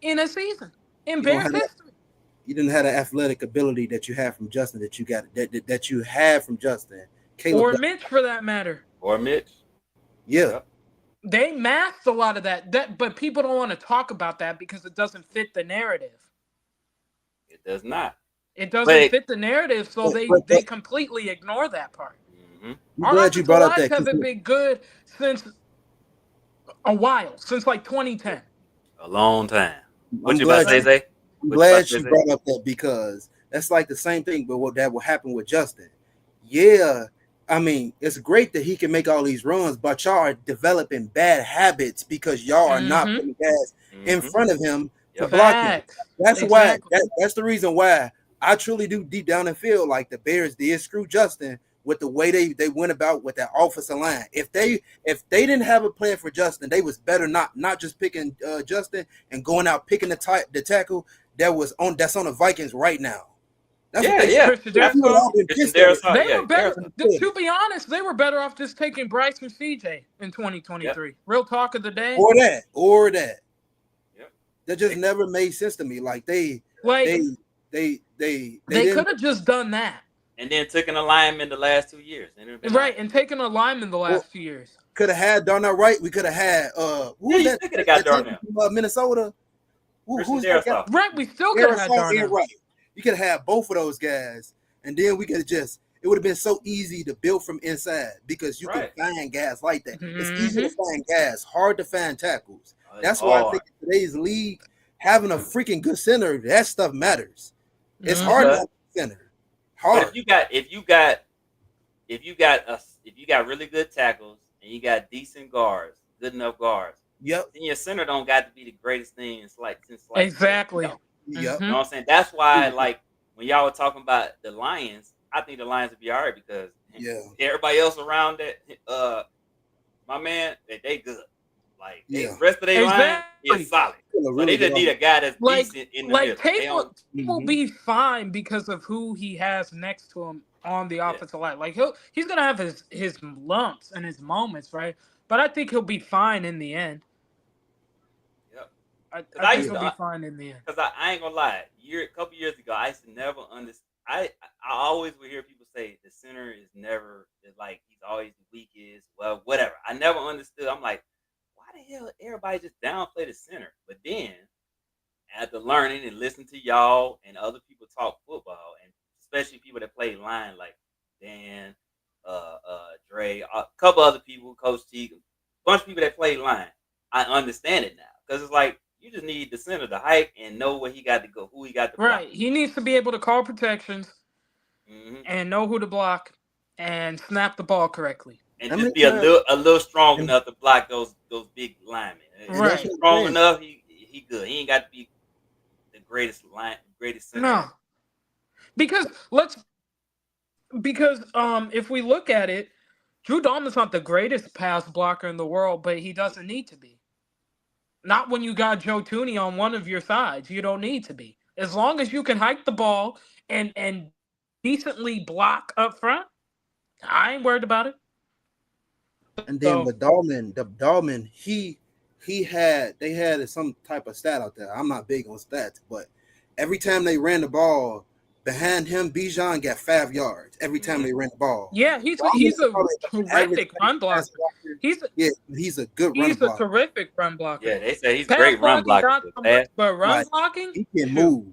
in a season in You don't Bears have that. history, You didn't have the athletic ability that you have from Justin. That you have from Justin. Caleb or got. Mitch for that matter. Or Mitch. Yeah, Yep. They masked a lot of that, but people don't want to talk about that because it doesn't fit the narrative. It does not. It But doesn't fit the narrative, so they but completely ignore that part. mm-hmm. I'm Our glad you offensive brought up lines that. haven't been good since a while, since like 2010. A long time. What I'm you about to glad say, you. Okay, Zay? I'm What you about glad to say, she Zay? brought up that because That's like the same thing, but what that will happen with Justin. Yeah, I mean, it's great that he can make all these runs, but y'all are developing bad habits because y'all are not Mm-hmm. putting guys in Mm-hmm. front of him to Yep. block him. Facts. That's why. Exactly. That's the reason why I truly do deep down and feel like the Bears did screw Justin with the way they went about with that offensive line. If they didn't have a plan for Justin, they was better not just picking Justin and going out picking the tackle that's on the Vikings right now. That's what Yeah, they should. yeah, Christian If you had Darrisaw. all been Christian pissed at it, Darrisaw, They yeah, were better. Darrisaw. To be honest, they were better off just taking Bryce and CJ in Yep, 2023. Real talk of the day. or that yep. that just They, never made sense to me. Like they Like they they they didn't. could have just done that, and then took an alignment the last 2 years, and it'd been all right? right. And taken a lineman the Well, last 2 years. could have had Darnell Wright. We could have had who Yeah, was you that? still could have got That tackle Darnell. from Minnesota. Christian Who's that guy? Darrisaw. Right. We still could have had Aerosol and Darnell. Wright. You could have had both of those guys, and then we could have just. It would have been so easy to build from inside because you can Right. find guys like that. It's easy Mm-hmm. to find guys, hard to find tackles. It's That's why I hard. think in today's league, having a freaking good center, that stuff matters. It's Mm-hmm. hard to But have a center. but Hard. if you got really good tackles and you got decent guards, good enough guards, Yep. then your center don't got to be the greatest thing since Exactly. Yep. You know Mm-hmm. what I'm saying? That's why, like, when y'all were talking about the Lions, I think the Lions would be all right because Yeah. everybody else around that, my man, they good. Like, Yeah. the rest of their line Exactly. is solid. Feel So really they just good need a guy that's Like decent in the middle. They Tate don't. will Mhm. be fine because of who he has next to him on the Yeah. offensive line. Like he's gonna have his lumps and his moments, right? But I think he'll be fine in the end. Yep. I Because I think used he'll to. be fine in the end. Because I ain't gonna lie, a couple years ago, I used to never understand. I always would hear people say the center is like he's always the weakest. Well, whatever. I never understood. I'm like, why the hell everybody just downplay the center? But then after learning and listening to y'all and other people talk football, and especially people that play line like Dan, Dre, a couple other people, Coach T, a bunch of people that play line, I understand it now because it's like you just need the center to hike and know where he got to go, who he got to block. Right. He needs to be able to call protections Mm-hmm. and know who to block and snap the ball correctly. And How just many be a times? little strong And, enough to block those big linemen. and If that's Right. he's what I'm strong saying. enough, he good. He ain't got to be the greatest center No. ever. Because if we look at it, Drew Dalman's not the greatest pass blocker in the world, but he doesn't need to be. Not when you got Joe Tooney on one of your sides. You don't need to be. As long as you can hike the ball and decently block up front, I ain't worried about it. and then So with Dahlman, they had some type of stat out there. I'm not big on stats, but every time they ran the ball behind him, Bijan got 5 yards every time they ran the ball. yeah, he's Dahlman's a probably the average terrific run pass blocker. blocker. He's Yeah, he's a good run he's a blocker. terrific run blocker. Yeah, they say he's a Pass great run blocking blocker. not But so much, fast. but run Like blocking, he can shoot. move.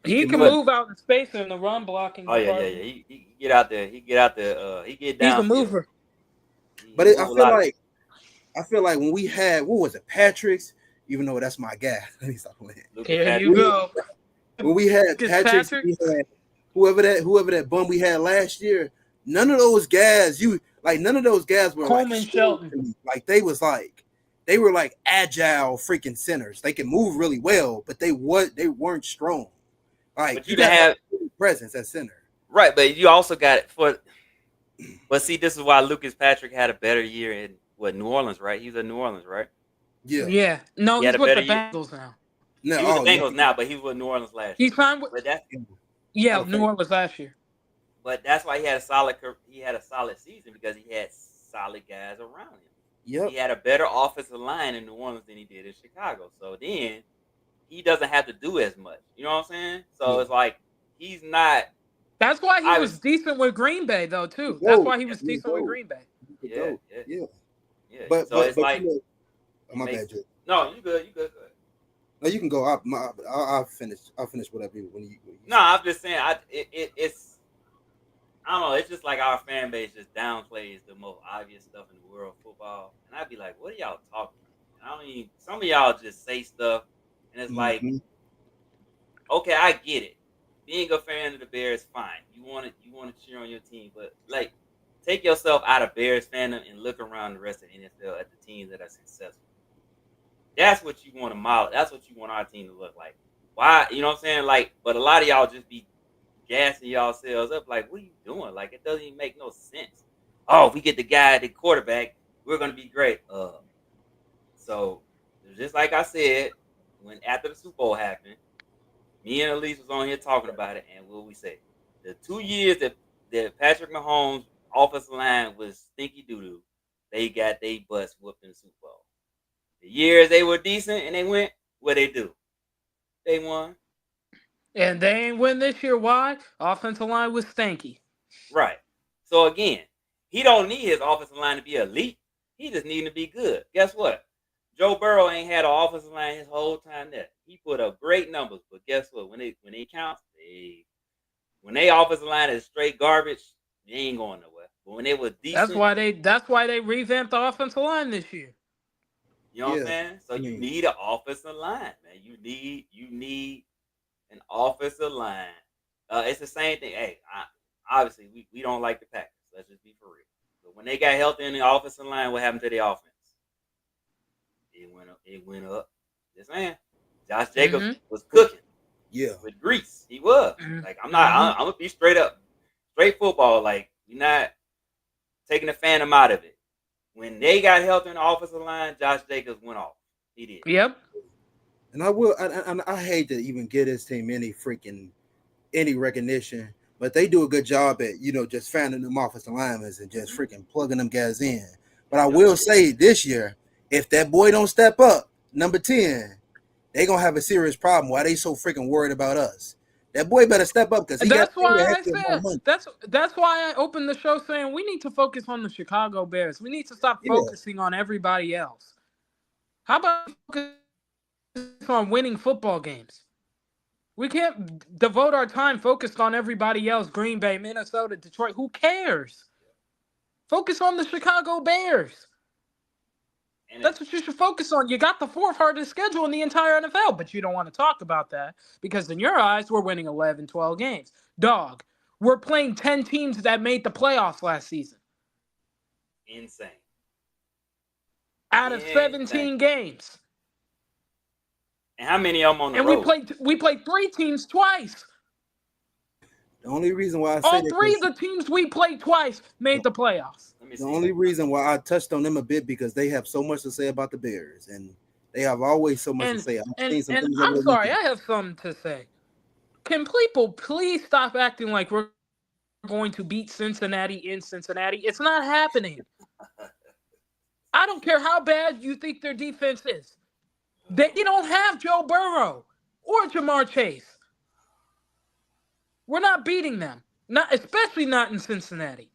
He can But move out in space in the run blocking oh yeah. department. He get out there. He get out there. He get He's a downfield. mover. But He I move a feel lot. like when we had what was it, Patrick's, even though that's my guy. Let me stop playing. Lucas Here Patrick. you go. When we had Lucas Patrick's, Patrick. we had whoever that bum we had last year. None of those guys, none of those guys were Coleman like Shelton. to me. Like they were like agile freaking centers. They can move really well, but they weren't strong. Like But you you got didn't to have have presence at center. right. But you also got it for. But see, this is why Lucas Patrick had a better year in New Orleans, right? He was in New Orleans, right? Yeah. Yeah. No, He had he's a with better the year. Bengals now. No, He was the no. Bengals now, but he was with New Orleans last He year. signed with But that's New Orleans last year. But that's why he had a solid season because he had solid guys around him. Yep. He had a better offensive line in New Orleans than he did in Chicago. So then he doesn't have to do as much. You know what I'm saying? So Yeah. it's like he's not. That's why he I was was decent with Green Bay, though, too. Go. That's why he was Yeah, decent with go. Green Bay. Yeah. Yeah. But So it's like you know, it my makes- bad, Jay. No, you good. Go ahead. No, you can go. I'll finish. I'll finish whatever when you. No, I'm just saying. It's. I don't know. It's just like our fan base just downplays the most obvious stuff in the world of football, and I'd be like, "What are y'all talking about?" I don't even. Some of y'all just say stuff, and it's like, Mhm. okay, I get it. being a fan of the Bears, fine. You want to cheer on your team, but like take yourself out of Bears fandom and look around the rest of the NFL at the teams that are successful. That's what you want to model. That's what you want our team to look like. Why? You know what I'm saying? Like, but a lot of y'all just be gassing yourselves up. Like, what are you doing? Like, it doesn't even make no sense. Oh, if we get the guy at the quarterback, we're gonna be great. So just like I said, when after the Super Bowl happened, me and Elise was on here talking about it, and what we say, the 2 years that Patrick Mahomes' offensive line was stinky doo doo, they got they butts whooped in the Super Bowl. The years they were decent and they went, what they do? They won. And they ain't win this year. Why? Offensive line was stanky. Right. So again, he don't need his offensive line to be elite. He just need to be good. Guess what? Joe Burrow ain't had an offensive line his whole time there. He put up great numbers, but guess what? When they count, when they offensive line is straight garbage, they ain't going nowhere. But when they were That's decent, why they revamped the offensive line this year. you know what I'm Yeah. saying? So I you mean, need an offensive line, man. You need an offensive line. It's the same thing. Hey, obviously we don't like the Packers. Let's just be for real. But when they got healthy in the offensive line, what happened to the offense? It went up. It went up. Just saying. Josh Jacobs Mm-hmm. was cooking yeah. with grease. He was. Like I'm not. I'm gonna be straight up, straight football. Like you're not taking the phantom out of it. When they got healthy in the offensive line, Josh Jacobs went off. He did. Yep. And I hate to even give this team any recognition, but they do a good job at just finding them offensive linemen and just freaking plugging them guys in. But I will say this year, if that boy don't step up, number 10, they gonna have a serious problem. Why they so freaking worried about us? That boy better step up because he got That's paid a why heck I of a said money. that's why I opened the show saying we need to focus on the Chicago Bears. We need to stop Yeah, focusing on everybody else. How about focus on winning football games? We can't devote our time focused on everybody else. Green Bay, Minnesota, Detroit. Who cares? Focus on the Chicago Bears. And That's what you should focus on. You got the fourth hardest schedule in the entire NFL, but you don't want to talk about that because in your eyes, we're winning 11, 12 games. Dog, we're playing 10 teams that made the playoffs last season insane. out of Insane. 17 games. And how many of them on the And we road? played 3 teams twice. the only reason why I say All that 3 of because the teams we played twice made the playoffs. Let me the see. only reason why I touched on them a bit because they have so much to say about the Bears and they have always so much to And say. I've and seen some and things over I'm the sorry, weekend. I have something to say. Can people please stop acting like we're going to beat Cincinnati in Cincinnati? It's not happening. I don't care how bad you think their defense is. They don't have Joe Burrow or Jamar Chase. We're not beating them. Not especially not in Cincinnati.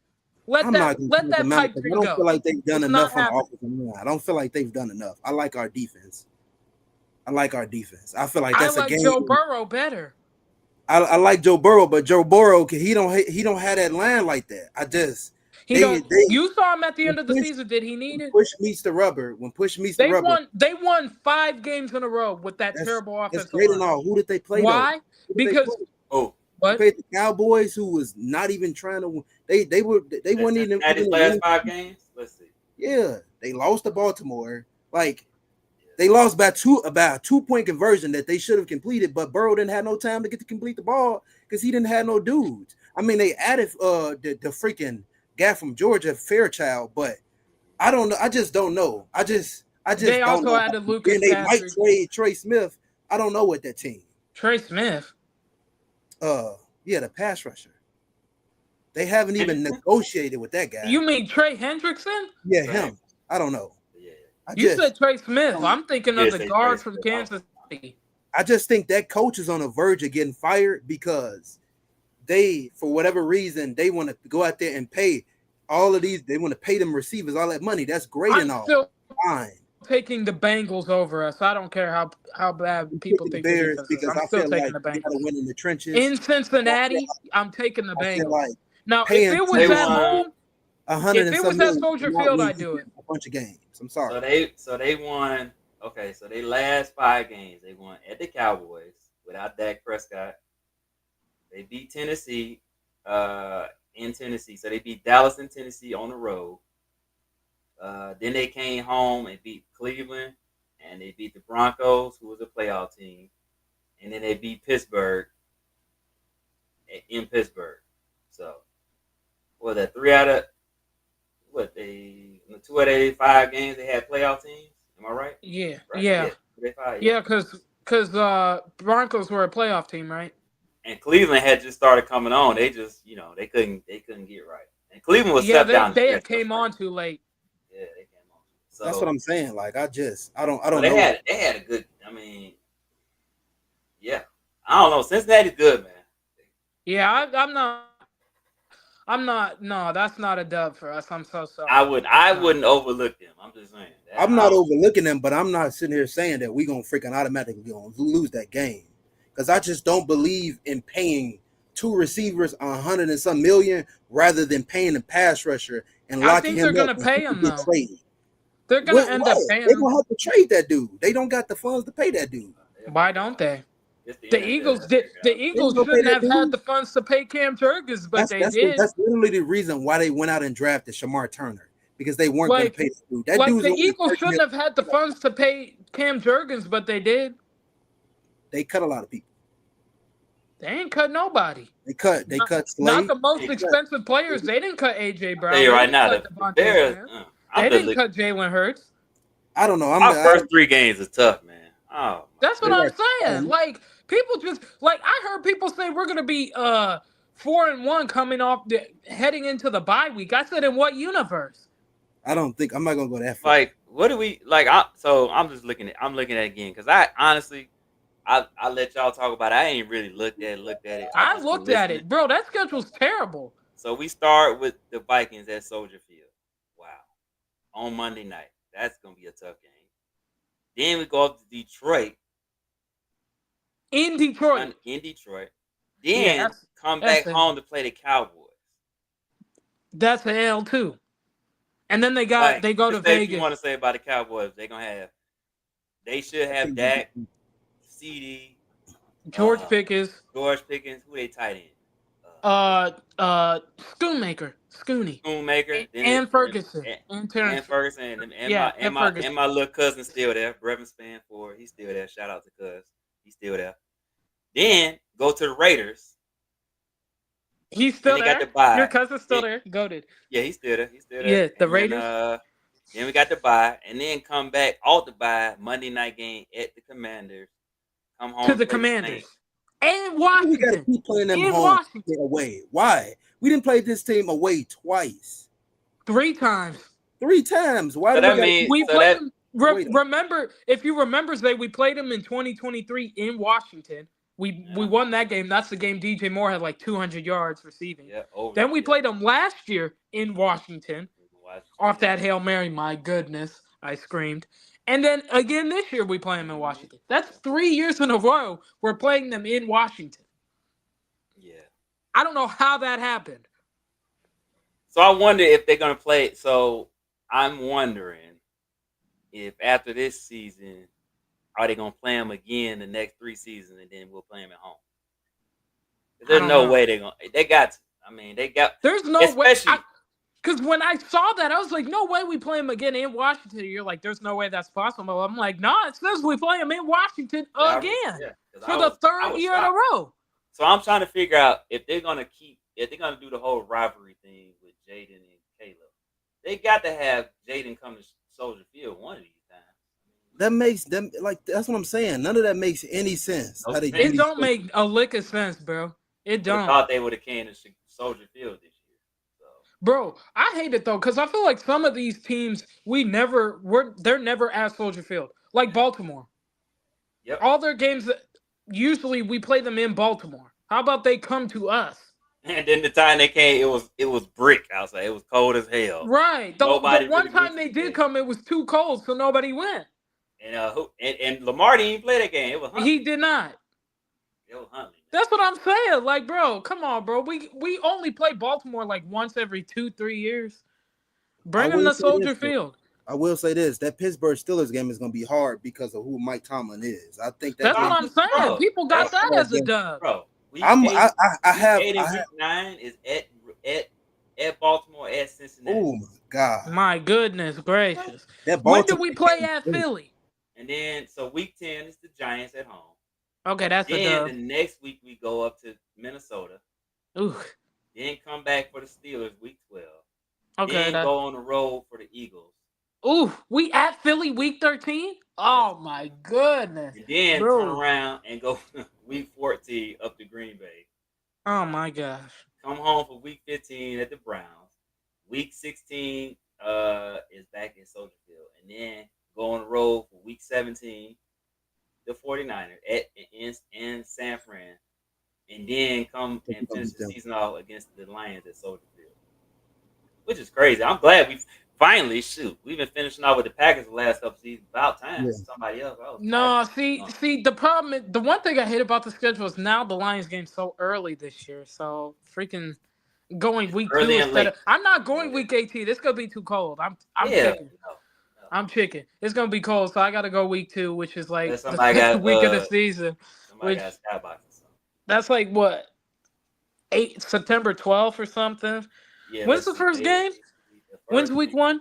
Let I'm not that going to let count that them out pipe because I dream don't feel go. like they've done It's not enough on the happening. offensive line. I don't feel like they've done enough. I like our defense. I like our defense. I feel like I that's a like game. Joe Burrow better. I like Joe Burrow, but Joe Burrow he don't have that line like that. I just He they don't. they You saw him at the when end of the push, season. Did he when need it? push meets the rubber, They won. They won 5 games in a row with that terrible that's offensive great and line. all. Who did they play though? Why? Who did they Because play? Oh, They what? played the Cowboys, who was not even trying to win. They that's weren't Cincinnati's even a last winning. 5 games. Let's see. Yeah, they lost to Baltimore. Like they lost by about a 2 point conversion that they should have completed, but Burrow didn't have no time to get to complete the ball because he didn't have no dudes. I mean, they added the freaking guy from Georgia, Fairchild, but I don't know. I just don't know. I They just don't also know. added Then Lucas they might Patrick, trade Trey Smith. I don't know what that team. Trey Smith. Uh, yeah, the pass rusher. They haven't even negotiated with that guy. You mean Trey Hendrickson? Yeah, Trey. him. I don't know. Yeah. I You just said Trey I Smith. don't know. I'm thinking of Did the say Trey guard from Smith. Kansas City. I just think that coach is on the verge of getting fired because they, for whatever reason, they want to go out there and pay all of these. They want to pay them receivers all that money. That's great I'm and all. still Fine. taking the Bengals over us. I don't care how bad I'm people picking the think the Bears defense is. because I'm I still feel taking like the you got to Bengals. win in the trenches. In Cincinnati, I'm taking the I feel like Bengals. Now, if paying it was They at teams won. home, 100 if and it some was at million Soldier does not Field, mean I'd you do win it. a bunch of games. I'm So sorry. they won. Okay, so they last 5 games they won at the Cowboys without Dak Prescott. They beat Tennessee in Tennessee. So they beat Dallas and Tennessee on the road. Then they came home and beat Cleveland, and they beat the Broncos, who was a playoff team, and then they beat Pittsburgh in Pittsburgh. So, what was that? Two out of 5 games they had playoff teams. Am I right? Yeah, Right. yeah, Yeah. because Broncos were a playoff team, right? And Cleveland had just started coming on. They just, they couldn't get right. And Cleveland was Yeah, stepped down. they had came on too late. Yeah, they came on. So that's what I'm saying. Like I don't so know. They had a good. I mean, yeah, I don't know. Cincinnati's good, man. Yeah, I'm not. No, that's not a dub for us. I'm so sorry. I wouldn't overlook them. I'm just saying. I'm not overlooking them, but I'm not sitting here saying that we're gonna freaking automatically lose that game. Because I just don't believe in paying 2 receivers $100 and some million rather than paying the pass rusher and locking him up. I think they're gonna pay him though. Traded. They're gonna end up paying him. They're gonna have to trade that dude. They don't got the funds to pay that dude. Why don't they? The Eagles shouldn't have had the funds to pay Cam Jurgens, but they did. That's literally the reason why they went out and drafted Shamar Turner, because they weren't going to pay the dude. The Eagles shouldn't have had the funds to pay Cam Jurgens, but they did. They cut a lot of people. They ain't cut nobody. They cut Slade. Not the most expensive players. They didn't cut AJ Brown. They right now, the Bears. They didn't cut Jalen Hurts. I don't know. Our first 3 games is tough, man. Oh, that's what I'm saying. Like people just I heard people say we're gonna be 4-1 coming off heading into the bye week. I said, in what universe? I'm not gonna go that far. Like, what do we like? I'm looking at it again because I honestly. I let y'all talk about it. I ain't really looked at it. I looked at it, bro. That schedule's terrible. So we start with the Vikings at Soldier Field. Wow. On Monday night. That's going to be a tough game. Then we go up to Detroit. In Detroit. Then come back home to play the Cowboys. That's an L too. And then they go to Vegas. You want to say about the Cowboys? They should have Dak, CD, George Pickens, who they tight end? Schoonmaker, and Ferguson, and Ferguson, and my little cousin still there, Brevin Spanford, he's still there. Shout out to Cuz, he's still there. Then go to the Raiders. He's still there. Your cousin's still there. Goated. Yeah, he's still there. Yeah, the Raiders. Then we got the bye, and then come back off the bye, Monday night game at the Commanders. Come home to the Commanders. And Washington. We got to keep playing them home away. Why? We didn't play this team away twice. 3 times. 3 times. Why so did we played them? Remember, if you remember, we played them in 2023 in Washington. We won that game. That's the game DJ Moore had like 200 yards receiving. Yeah, then we played them last year in Washington. Off that Hail Mary, my goodness, I screamed. And then again this year we play them in Washington. That's 3 years in a row we're playing them in Washington. Yeah. I don't know how that happened. So I wonder if they're going to play. So I'm wondering if after this season, are they going to play them again the next 3 seasons and then we'll play them at home? There's no way they're going to. They got to. I mean, they got. There's no way. Because when I saw that, I was like, no way we play them again in Washington. You're like, there's no way that's possible. I'm like, no, it says we play them in Washington again for the 3rd year in a row. So I'm trying to figure out if they're going to do the whole rivalry thing with Jaden and Caleb. They got to have Jaden come to Soldier Field one of these times. That makes them, that's what I'm saying. None of that makes any sense. It don't make a lick of sense, bro. It don't. I thought they would have came to Soldier Field this year. Bro, I hate it though, because I feel like some of these teams they're never at Soldier Field. Like Baltimore. Yep. All their games usually we play them in Baltimore. How about they come to us? And then the time they came, it was brick outside. It was cold as hell. Right. The one time they did come, it was too cold, so nobody went. And Lamar didn't even play that game. It was Huntley. He did not. It was Huntley. That's what I'm saying. Like, bro, come on, bro. We only play Baltimore like once every 2-3 years. Bring them to Soldier Field. I will say this: that Pittsburgh Steelers game is going to be hard because of who Mike Tomlin is. I think that's what I'm saying. People got that as a dub. Bro, Week I'm eight, I week have 8 and week 9 is at Baltimore at Cincinnati, oh my god, My goodness gracious. that When do Baltimore we play game. at Philly? and then so week 10 is the Giants at home. Okay, that's a Then dub. the next week we go up to Minnesota. Ooh. Then come back for the Steelers week 12. Okay, Then go on the road for the Eagles. ooh, we at Philly week 13? Yes. Oh my goodness. And then turn Bro. around and go week 14 up to Green Bay. Oh my gosh. Come home for week 15 at the Browns. Week 16 is back in Soldier Field. And then go on the road for week 17, the 49ers in San Fran. And then come and finish the season off against the Lions at Soldier Field. Which is crazy. I'm glad we finally we've been finishing off with the Packers the last couple seasons. About time somebody else. No, see, the problem is, the one thing I hate about the schedule is now the Lions game so early this year. So freaking going week early 2 and instead late. of I'm not going week 18. It's gonna be too cold. I'm chicken. No. I'm chicken. It's gonna be cold, so I gotta go week 2, which is like the Somebody second got week of the season. somebody got skybox or something. That's like what, September 12th or something. Yeah. When's the first game? When's week 1?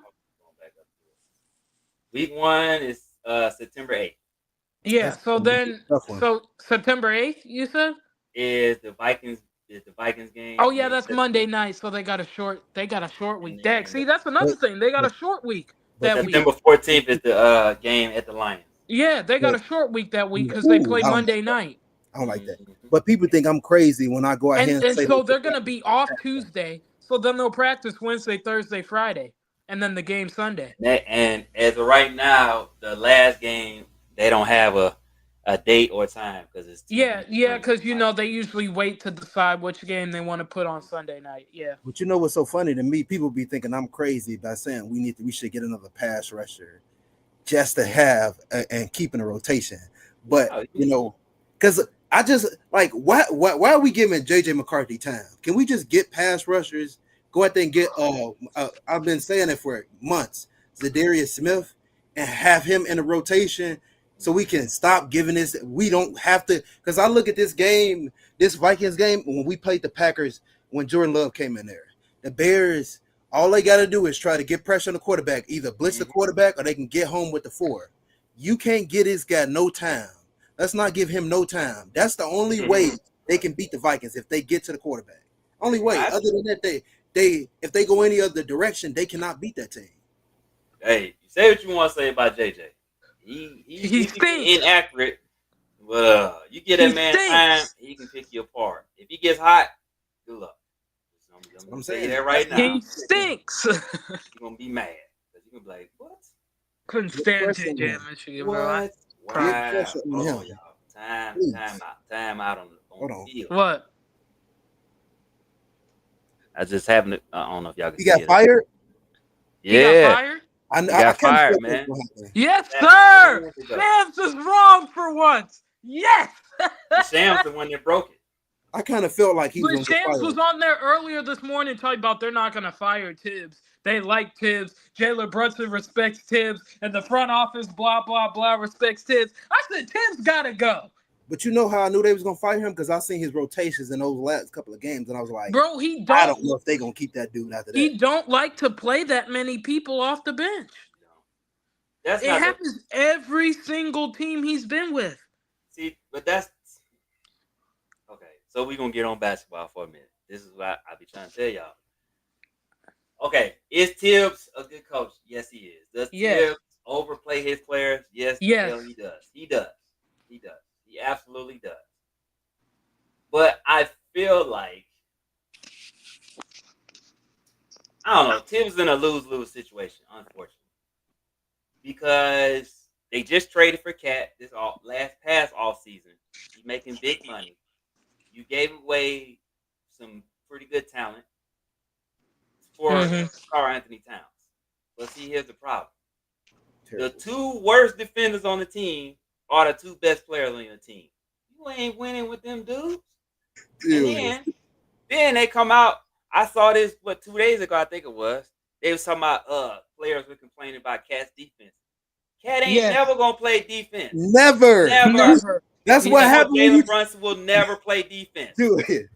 Week 1 is September 8th. Yeah. So September 8th, you said? Is the Vikings game? Oh yeah, that's Monday night. So they got a short week. See, that's another thing. They got a short week that week. September 14th is the game at the Lions. Yeah, they got a short week that week because they play Monday night. I don't like that. But people think I'm crazy when I go out here and so they're gonna be off Tuesday. So then they'll practice Wednesday, Thursday, Friday, and then the game Sunday. And as of right now, the last game they don't have a date or time because it's because they usually wait to decide which game they want to put on Sunday night. Yeah. But you know what's so funny to me? People be thinking I'm crazy by saying we should get another pass rusher just to have and keep in a rotation. But because I just like why are we giving JJ McCarthy time? Can we just get pass rushers? Go out there and get I've been saying it for months, Zadarius Smith, and have him in a rotation so we can stop giving this. We don't have to, because I look at this game, this Vikings game, when we played the Packers when Jordan Love came in there. The Bears, all they got to do is try to get pressure on the quarterback, either blitz the quarterback or they can get home with the 4. You can't get this guy no time. Let's not give him no time. That's the only way they can beat the Vikings, if they get to the quarterback. Only way. Other than that, they if they go any other direction, they cannot beat that team. Hey, you say what you want to say about JJ. He inaccurate, but you get that man time, he can pick you apart. If he gets hot, good luck. I'm saying that right now. He stinks. You're gonna be mad because you're gonna be like, what? Couldn't stand JJ in Michigan, bro. Wow. Oh, y'all. Time out on the field. What? I just haven't. I don't know if y'all can see it. He got fired? Yeah. He got fired? I got fired, man. Yes, sir. Shams is wrong for once. Yes. Shams the one that broke it. I kind of felt like he was going to get fired. Shams was on there earlier this morning talking about they're not going to fire Tibbs. They like Tibbs. Jalen Brunson respects Tibbs. And the front office, blah, blah, blah, respects Tibbs. I said, Tibbs got to go. But you know how I knew they was going to fire him? Because I seen his rotations in those last couple of games, and I was like, bro, I don't know if they're going to keep that dude after that. He don't like to play that many people off the bench. It happens every single team he's been with. See, but that's... Okay, so we're going to get on basketball for a minute. This is what I be trying to tell y'all. Okay, is Tibbs a good coach? Yes, he is. Does Tibbs overplay his players? Yes. Hell, he does. He does. He absolutely does. But I feel like, I don't know, Tibbs is in a lose-lose situation, unfortunately. Because they just traded for Cat past all season. He's making big money. You gave away some pretty good talent for Karl Anthony Towns. But see, here's the problem. Terrible. The 2 worst defenders on the team are the 2 best players on your team. You ain't winning with them dudes. And then they come out. I saw this 2 days ago, I think it was. They was talking about players were complaining about Cat's defense. Cat ain't never gonna play defense. Never. That's what happened. Jalen Brunson will never play defense. Dude,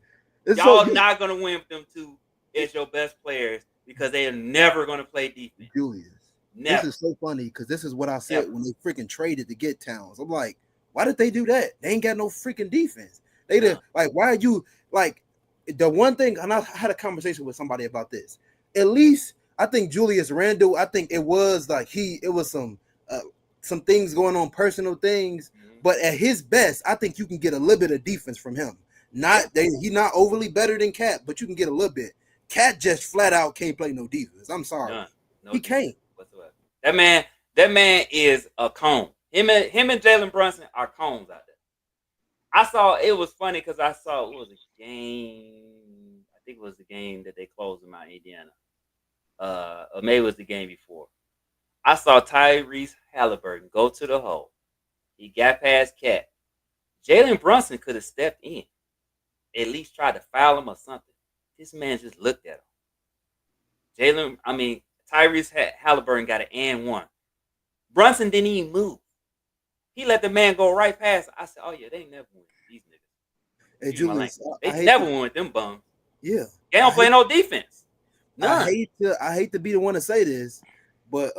Y'all not gonna win with them two as your best players because they are never gonna play defense. Julius, never. This is so funny because this is what I said when they freaking traded to get Towns. I'm like, why did they do that? They ain't got no freaking defense. They did like, why are you like the one thing? And I had a conversation with somebody about this. At least I think Julius Randle. I think it was like it was some things going on, personal things. But at his best, I think you can get a little bit of defense from him. He's not overly better than Cat, but you can get a little bit. Cat just flat out can't play no defense. I'm sorry, he can't. Whatsoever. That man is a cone. Him and Jalen Brunson are cones out there. I saw it was funny because I saw it was a game. I think it was the game that they closed in Mount Indiana. Or maybe it was the game before. I saw Tyrese Halliburton go to the hole. He got past Cat. Jalen Brunson could have stepped in, at least tried to foul him or something. This man just looked at him. Tyrese Halliburton got an and one. Brunson didn't even move. He let the man go right past. I said, "Oh yeah, they ain't never win with these niggas. Hey, Julius, they never win with them bums. Yeah, they don't play no defense. None. I hate to be the one to say this, but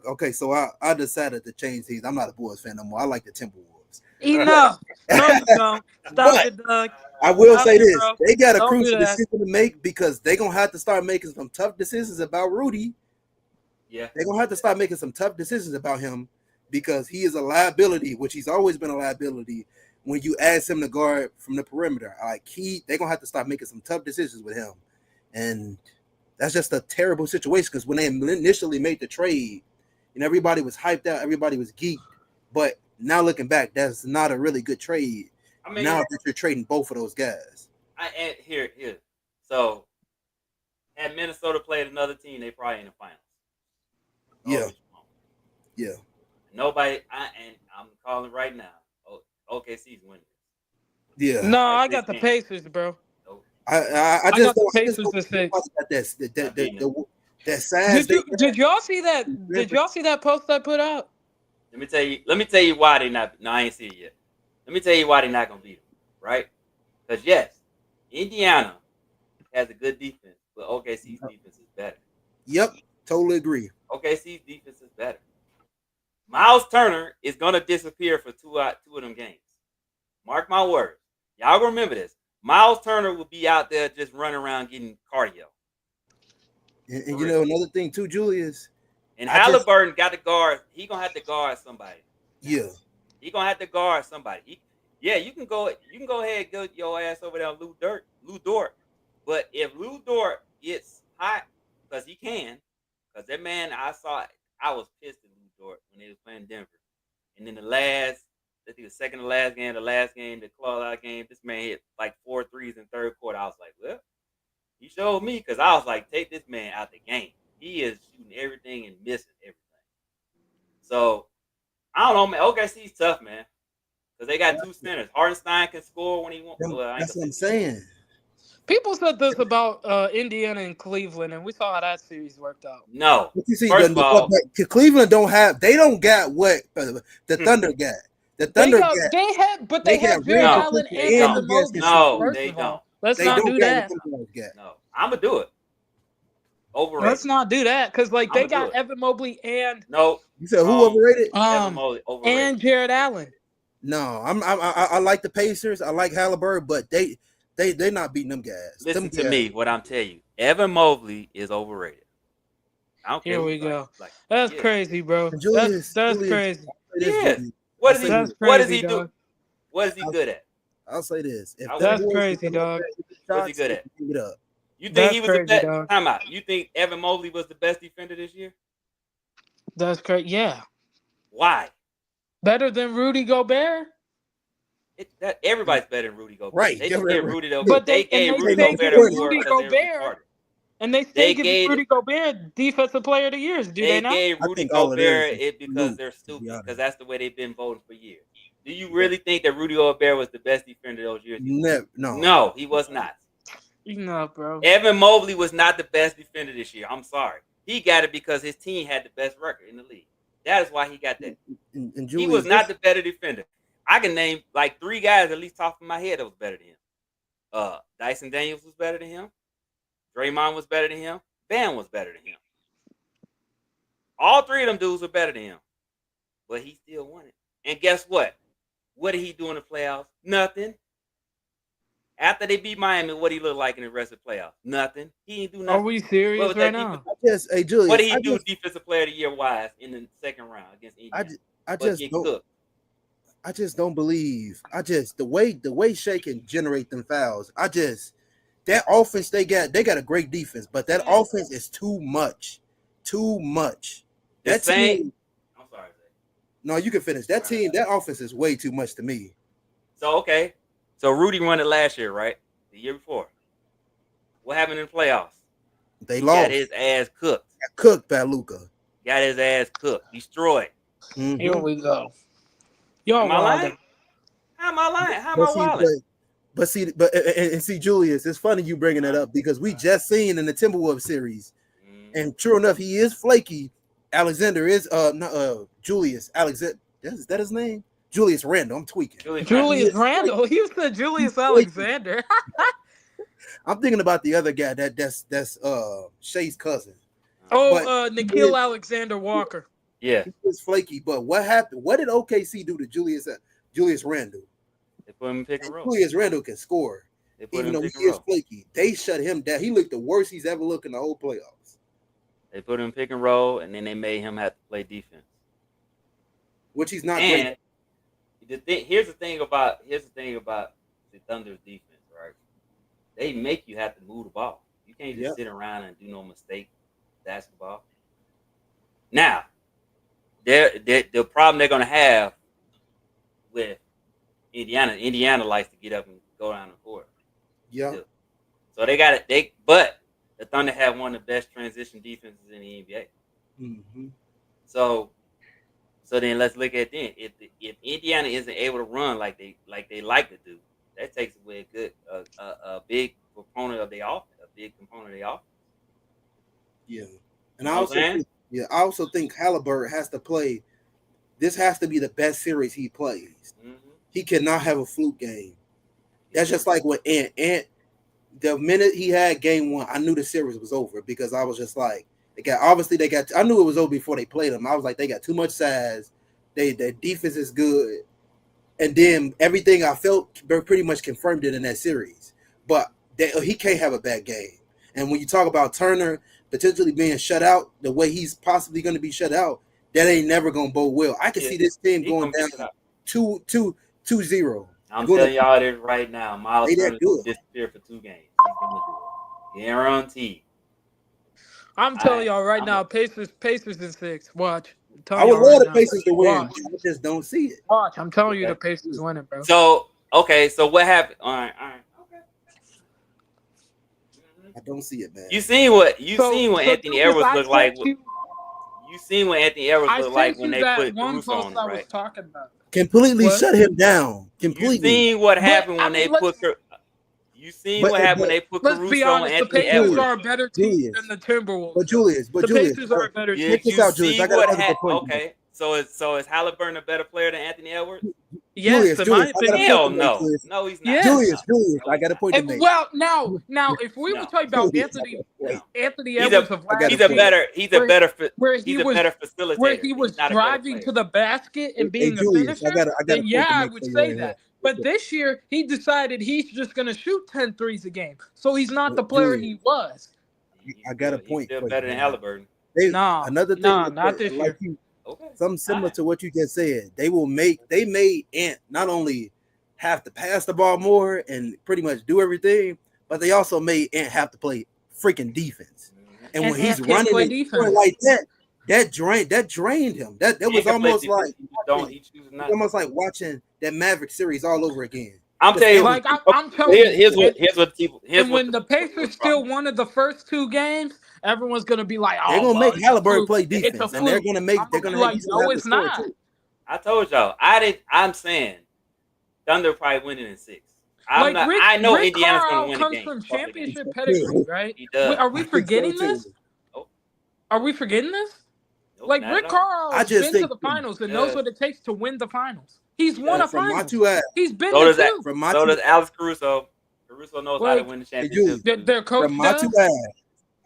okay, so I decided to change these. I'm not a Bulls fan no more. I like the Timberwolves. Enough. No, you don't. Stop it, Doug. I will say this: bro. they got a Don't crucial do that. decision to make because they're gonna have to start making some tough decisions about Rudy. Yeah, they're gonna have to start making some tough decisions about him because he is a liability, which he's always been a liability. When you ask him to guard from the perimeter, they're gonna have to start making some tough decisions with him, and that's just a terrible situation because when they initially made the trade, and everybody was hyped out, everybody was geeked, but now looking back, that's not a really good trade. I mean, now that you're trading both of those guys. Here. So, had Minnesota played another team, they probably in the finals. Yeah. Nobody. I'm calling right now. OKC's winning. Yeah. No, I got the Pacers, bro. I just got the Pacers to say that size. Did y'all see that? Did y'all see that post I put out? Let me tell you why they not. No, I ain't see it yet. Let me tell you why they not gonna beat them, right? Because yes, Indiana has a good defense, but OKC's defense is better. Yep, totally agree. OKC's defense is better. Miles Turner is gonna disappear for two of them games. Mark my words. Y'all remember this. Miles Turner will be out there just running around getting cardio. And you know another thing too, Julius. And Halliburton got to guard. He gonna have to guard somebody. Yeah. He gonna have to guard somebody. You can go ahead and get your ass over there on Lou Dort. But if Lou Dort gets hot, because he can, because that man I was pissed at Lou Dort when they was playing Denver. And then the last game, the closeout game, this man hit like 4 threes in third quarter. I was like, well, he showed me because I was like, take this man out the game. He is shooting everything and missing everything. So, I don't know, man. OKC's tough, man. Because they got two centers. Hardenstein can score when he wants. That's what I'm saying. People said this about Indiana and Cleveland, and we saw how that series worked out. No. First of all, Cleveland they don't got what the Thunder got. The Thunder they have Jared Allen and Evan Mobley. No, they don't. Let's not do that. No, I'm gonna do it. Overrated. Let's not do that because they got Evan Mobley and no. You said who overrated? Evan Mobley overrated. And Jared Allen. No, I like the Pacers. I like Halliburton, but they're not beating them guys. Listen to me. What I'm telling you, Evan Mobley is overrated. I don't care. Here we go. That's crazy, bro. Julius, that's crazy. Yeah. What does he do? What is he good at? I'll say this. That's crazy, dog. What's he good at? Give it up. You think he was the best? Time out. You think Evan Mobley was the best defender this year? That's crazy. Yeah. Why? Better than Rudy Gobert? Everybody's better than Rudy Gobert. Right. They gave Rudy Gobert. But they gave Rudy Gobert. And they still give Rudy Gobert Defensive Player of the Year, do they not? They gave Rudy Gobert it because they're stupid, because that's the way they've been voting for years. Do you really think that Rudy Gobert was the best defender those years? No, he was not. No, bro. Evan Mobley was not the best defender this year. I'm sorry. He got it because his team had the best record in the league. That is why he got that. And he was not the better defender. I can name like 3 guys at least top of my head that was better than him. Dyson Daniels was better than him. Draymond was better than him. Bam was better than him. All 3 of them dudes were better than him. But he still won it. And guess what? What did he do in the playoffs? Nothing. After they beat Miami, what did he look like in the rest of the playoffs? Nothing. He didn't do nothing. Are we serious right now? Hey, Julius, what did he do defensive player of the year wise in the second round against Indiana? I just don't believe. The way Shea can generate them fouls. That offense they got a great defense, but that offense is too much. Too much. That team. I'm sorry, Zay. No, you can finish. That team, that offense is way too much to me. So okay. So Rudy won it last year, right? The year before. What happened in the playoffs? They lost. Got his ass cooked. Cooked by Luka. Got his ass cooked. Destroyed. Mm-hmm. Here we go. Am I lying? How am I lying? How am I wilding? But see, Julius, it's funny you bringing that up because we just seen in the Timberwolves series, and true enough, he is flaky. Alexander is Julius Alexander. Is that his name? Julius Randle. I'm tweaking. Julius Randle. He was the Julius Alexander. I'm thinking about the other guy that's Shea's cousin. Nikhil Alexander Walker. Yeah, he was flaky. But what happened? What did OKC do to Julius Randle? They put him in pick and roll. Julius Randle can score, even though he is flaky. They shut him down. He looked the worst he's ever looked in the whole playoffs. They put him in pick and roll, and then they made him have to play defense, which he's not great. Here's the thing about the Thunder's defense, right? They make you have to move the ball. You can't just sit around and do no mistake basketball. Now, the problem they're gonna have with Indiana likes to get up and go down the court. Yeah. So they got it. But the Thunder have one of the best transition defenses in the NBA. Mm-hmm. So then let's look at then. If Indiana isn't able to run like they like to do, that takes away a big component of their offense. Yeah, and I also think Halliburton has to play. This has to be the best series he plays. Mm-hmm. He cannot have a fluke game. That's just like with Ant. The minute he had game 1, I knew the series was over because I was just like, I knew it was over before they played them. I was like, they got too much size. Their defense is good. And then everything I felt pretty much confirmed it in that series. But he can't have a bad game. And when you talk about Turner potentially being shut out, the way he's possibly going to be shut out, that ain't never going to bode well. I can see this team going down 2-0. I'm telling y'all this right now. Miles Turner's going to disappear for 2 games. He's going to do it. Guaranteed. I'm telling y'all right now, Pacers in 6. Watch. I would love the Pacers to win. I just don't see it. Watch. I'm telling you the Pacers winning, bro. So what happened? All right. Okay. I don't see it, man. You seen what Anthony Edwards looked like? You seen what Anthony Edwards looked like when they put Caruso on him, right? I was talking about. Completely shut him down. Completely. You seen what happened when they put Caruso on Anthony Edwards? The Pacers are a better team than the Timberwolves. But Julius, the Pacers are a better team. Check this out, Julius. I got another point. Okay, so is Halliburton a better player than Anthony Edwards? Yes, Julius, hell no. No, he's not. Yes. Julius, I got a point to make. Well, now, if we were talking about Anthony Edwards of last he's a better facilitator. Where he was driving to the basket and being a finisher, then I would say that. But this year, he decided he's just going to shoot 10 threes a game. So he's not the player he was. I got a point. He's still better than Halliburton. Another thing. Not this year. Something similar to what you just said. They made Ant not only have to pass the ball more and pretty much do everything, but they also made Ant have to play freaking defense. And when he's running like that drained him. That was almost like watching that Maverick series all over again. I'm telling you, I'm telling you. Here's what people. When the Pacers still wanted the first 2 games, everyone's gonna be like, "Oh, they're gonna make Halliburton play defense, and they're gonna make. They're gonna like, no, it's not." I told y'all. I'm saying Thunder probably winning in 6. I know Rick Indiana's Carlisle gonna win comes the game. from championship pedigree, right? He does. Are we forgetting this? Are we forgetting this? Like Rick Carlisle has been to the finals and knows what it takes to win the finals. He's won a From my finals. two eyes, He's been So to does that. two. from my So two, does Alex Caruso. Caruso knows how to Like, win the Hey, championship. Julie, their coach from my two does. eyes,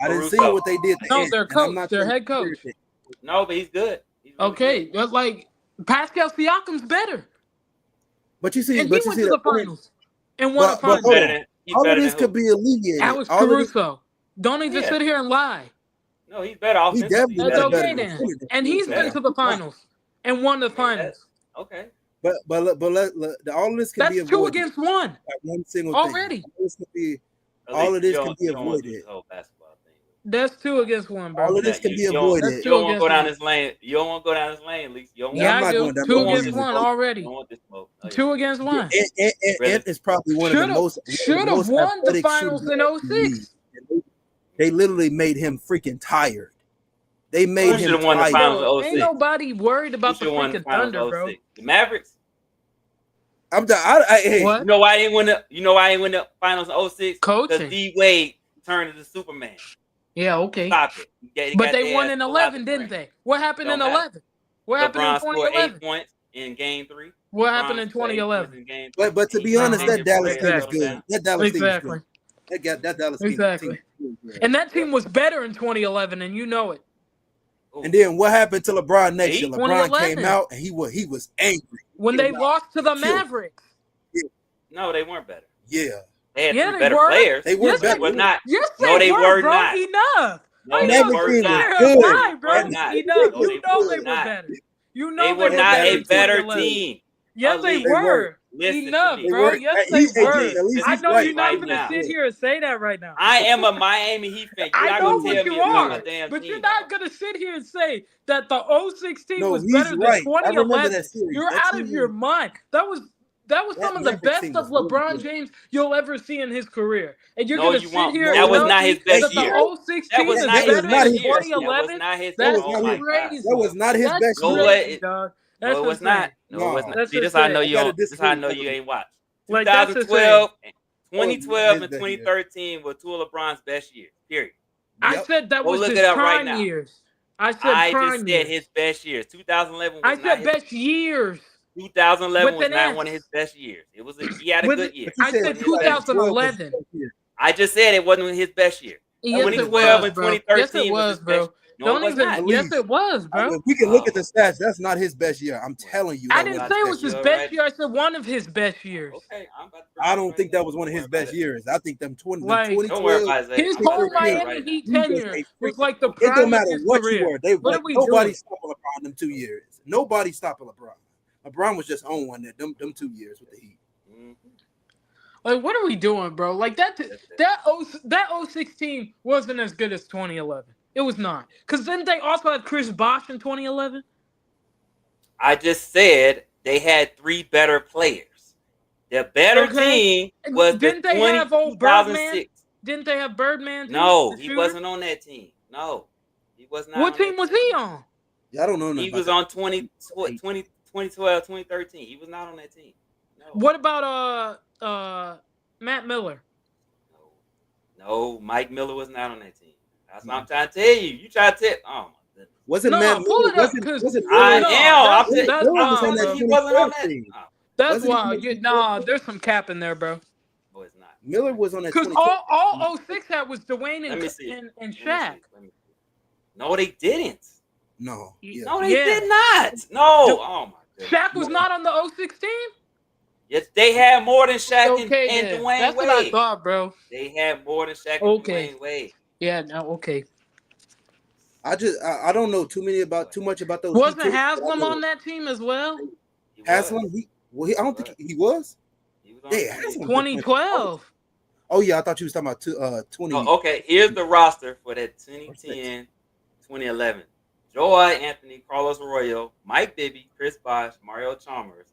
I didn't see Caruso. what they did at the No, end, their and I'm coach, not their trying to head compare coach. it. No, but he's good. He's really Okay, good. but like Pascal Siakam's better, But you see, and he went to the that point. finals and won a But He's hold finals. better on, than he's all of better this than could who? be alleviated. Alex All of this, Caruso. Don't even Yeah. sit here and lie. No, he's better he offensively. definitely He's That's not better better okay than then. Kennedy. And he's been better. to the finals and won the Yeah, finals. okay. But all of this can be That's 2 avoided against 1 by one single already. thing. All of At this least can be you don't want to do avoided. the whole basketball thing. That's 2 against 1, bro. All of this can You, be you don't That's avoided. you 2 don't want to against go down 1. this lane. You don't want to go down this lane, at least. You don't Yeah, I'm want I not do. going down 2 no against lane. 1 you already. don't want this smoke. Oh, yeah. 2 against 1. Ant is probably one of the Should have won the athletic finals shooting in guards in the league. 06. They literally made him freaking tired. They made Who him should have won the tired. finals Bro, of ain't 06? nobody worried Who about should the have won the freaking finals Thunder, of bro. 06? The Mavericks? Hey, What? You know why I didn't win the finals in 06? Because Coaching. D Wade turned into Superman. Yeah, okay. Stop it. But they won in 11, didn't they? What happened in 11? What happened in LeBron scored 2011? 8 points in game 3. What LeBron happened in scored 8 points 2011? in game 3. but to And be he honest, changed that the Dallas Warriors team was up and good. down. That Dallas team was Exactly. good. That Dallas team Exactly. was good. And that team was better in 2011, and you know it. And then what happened to LeBron next year? LeBron 2011. came out and he was angry When they lost to the killed. Mavericks. No, they weren't better. Yeah. They had Yeah, 3 they better were. players. They were Yes, better. They were not. Yes, No, they were bro. not. Enough. No, How they you gonna were sit team not. here was and good. lie, bro? They were not. Enough. No, You they know were they were not. better. You know They were were not better a in better 2011. team. Yes, they Elite. were. Listen Enough, to me. bro. They Yes, were. they were. At least I he's know right. you're not Right gonna now. sit here and say that right now. I am a Miami Heat fan. You're I not know gonna what tell you me about are, a damn but team. you're not gonna sit here and say that the 06 team No, was he's better right. than I remember 2011. that series. You're That out of team your mind. That was That some of the Mavericks best team of was really LeBron good. James you'll ever see in his career, and you're No, gonna you sit won't. here That and was tell not me his best that the year. 06 That team was is not better his than best his year. best year. That was 2011. not his. That's Oh my God. crazy. That was not his That's best No year. way. crazy, dog. No, That's it was insane. not. No, it was No. not. That's See, this how I know insane. you I gotta don't. This is how I know disagree. you ain't watched. Like, that's 2012, That 2012, was and his best year. 2013 were 2 of LeBron's best years. Period. I Yep. said that Go was look his it up right prime now. years. I said I prime just said years. his best years. 2011 I was not said his. best years 2011 with was an not S. one of his best years. It was. He had a With good year. But you I said said 2012 was his 2011. best year. I just said it wasn't his best year. Yes, it 2012 was, and bro. Yes, 2013 it was was, his bro. best. No, it was not. At Yes, least. it was, bro. If we can look at the Oh. stats, that's not his best year. I'm telling you, I that was didn't not say his it was best his year. best year. I said one of his best years. Okay, I'm about to. I don't think that was one of his best years. I think them Like, 2012. Don't worry about it. His I'm about whole to bring it Miami right now. Heat He was tenure a was freaking- like the It don't prime of matter his what career. you were. They What like are we nobody doing? stopped LeBron them 2 years. Nobody stopped LeBron. LeBron was just on one them 2 years with the Heat. Mhm. Like, what are we doing, bro? Like that 06 team wasn't as good as 2011. It was not. Because didn't they also have Chris Bosh in 2011? I just said they had 3 better players. The better team was Didn't the they have old Birdman? 2006. Didn't they have Birdman too? No, the he shooter? wasn't on that team. No, he was not. What on team that was he on? Yeah, I don't know nothing He about was that. on 2012, 2013. He was not on that team. No. What about Matt Miller? No, Mike Miller was not on that team. That's what I'm trying to tell you. You try to tell. Oh my goodness. Wasn't No, Matt pull Miller? it up, 'cause Wasn't I No, am. I'm that's- saying Miller was on that he wasn't on 2012 that. team. Oh, That's Wasn't he wild. on the Nah, there's some cap in there, bro. no, it's not. Miller was on that Because 2012. all 06 had was Dwayne Let me see. and Let me see. Shaq. Let me see. No, they didn't. No. Yeah. No, they Yeah. did not. No. Oh my goodness. Shaq was not on the 06 team? Yes, they had more than Shaq Okay, and then. Dwayne That's Wade. what I thought, bro. They had more than Shaq and Okay. Dwayne Wade. Yeah, no, okay. I don't know too much about those. Wasn't Heat teams. Haslam on that team as well? He was. Haslam? I don't think he was. He was on Yeah, the Haslam. team. 2012. Oh yeah, I thought you was talking about 20. Oh, okay, here's the roster for that 2010, 2011. Joy Anthony, Carlos Arroyo, Mike Bibby, Chris Bosh, Mario Chalmers,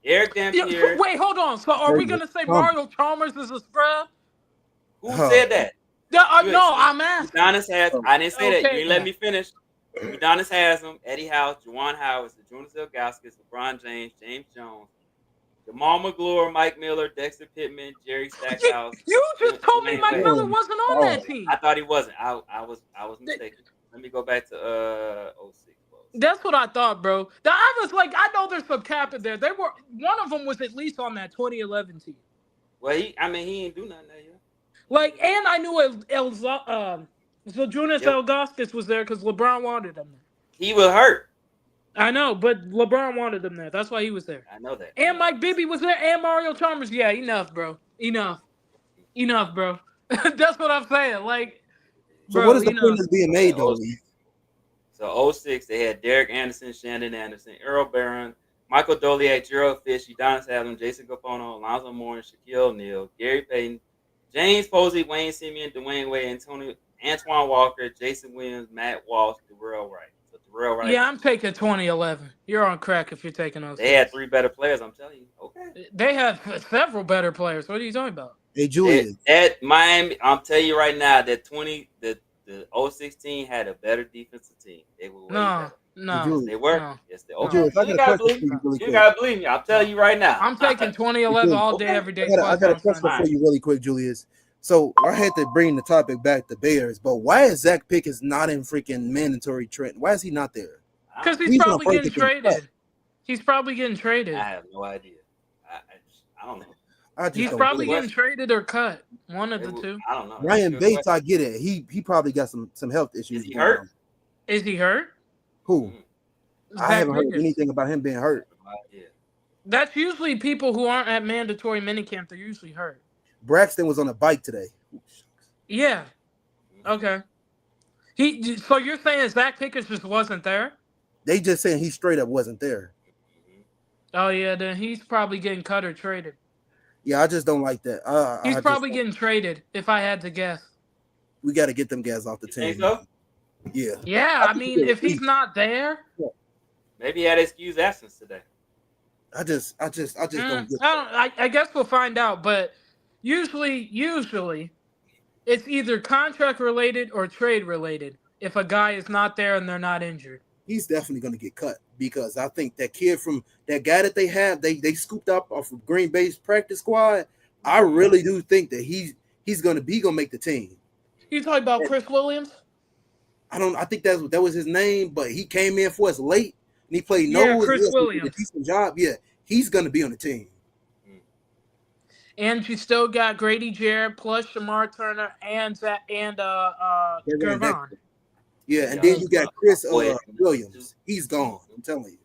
Eric Dampier. Wait, hold on. So are we going to say Mario Chalmers is a scrub? Who said that? No, I'm asking. Udonis has. I didn't say that. You Okay, didn't let then. me finish. Udonis has them. Eddie House, Juwan Howard, Jonas Ilgauskas, LeBron James, James Jones, Jamal McGlure, Mike Miller, Dexter Pittman, Jerry Stackhouse. You just told me Dwayne Mike Wade. Miller wasn't on that team. I thought he wasn't. I was mistaken. Let me go back to 06. That's what I thought, bro. I was like, I know there's some cap in there. They were one of them was at least on that 2011 team. Well, he ain't do nothing that year. Like, and I knew Zydrunas Yep. Ilgauskas was there because LeBron wanted him there. He was hurt. I know, but LeBron wanted him there. That's why he was there. I know that. And Mike Bibby was there, and Mario Chalmers. Yeah, enough, bro. Enough, bro. That's what I'm saying. Like, So bro, what is the point that's being made though? So 06, they had Derek Anderson, Shannon Anderson, Earl Barron, Michael Doliak, Gerald Fish, Udonis Haslem, Jason Capono, Alonzo Moore, Shaquille O'Neal, Gary Payton, James Posey, Wayne Simeon, Dwayne Wade, Antoine Walker, Jason Williams, Matt Walsh, Darrell Wright. So Darrell Wright. Yeah, I'm taking 2011. You're on crack if you're taking those. They had 3 better players, I'm telling you. Okay. They have several better players. What are you talking about? Hey, Julius. That Miami, I'm telling you right now, that the 016 had a better defensive team. They were way better. No, They were. No. Yes, they Hey, Julius, I You got a gotta question believe for you me. really You quick. gotta believe me. I'm telling you right now. I'm taking 2011 all day, every day. I got a question for you really quick, Julius. So I had to bring the topic back to Bears, but why is Zach Pickens not in freaking mandatory trend? Why is he not there? Because he's He's probably gonna getting break it. traded. He's probably getting traded. I have no idea. I don't know. He's probably getting traded or cut. One of the two. I don't know. Ryan Bates, I get it. He probably got some health issues. Is he hurt? Is he hurt? Who? I haven't heard Pickens. anything about him being hurt. Yeah. That's usually people who aren't at mandatory minicamp. They're usually hurt. Braxton was on a bike today. Yeah. Okay. So you're saying Zach Pickens just wasn't there? They just saying he straight up wasn't there. Oh yeah, then he's probably getting cut or traded. Yeah, I just don't like that. He's probably getting traded, if I had to guess. We got to get them guys off the team. Think so? Yeah. Yeah, I mean, if he's not there, maybe he had excused absence today. I just don't get I guess we'll find out. But usually, it's either contract related or trade related. If a guy is not there and they're not injured, he's definitely going to get cut because I think that kid from that guy that they have, they scooped up off of Green Bay's practice squad. I really do think that he's going to make the team. You talking about Chris Williams? I think that was his name, but he came in for us late and he played nose. Chris Williams. He did a decent job. Yeah, he's going to be on the team. And you still got Grady Jarrett plus Shamar Turner and Gervon. Yeah, and then you got Chris Williams. He's gone. I'm telling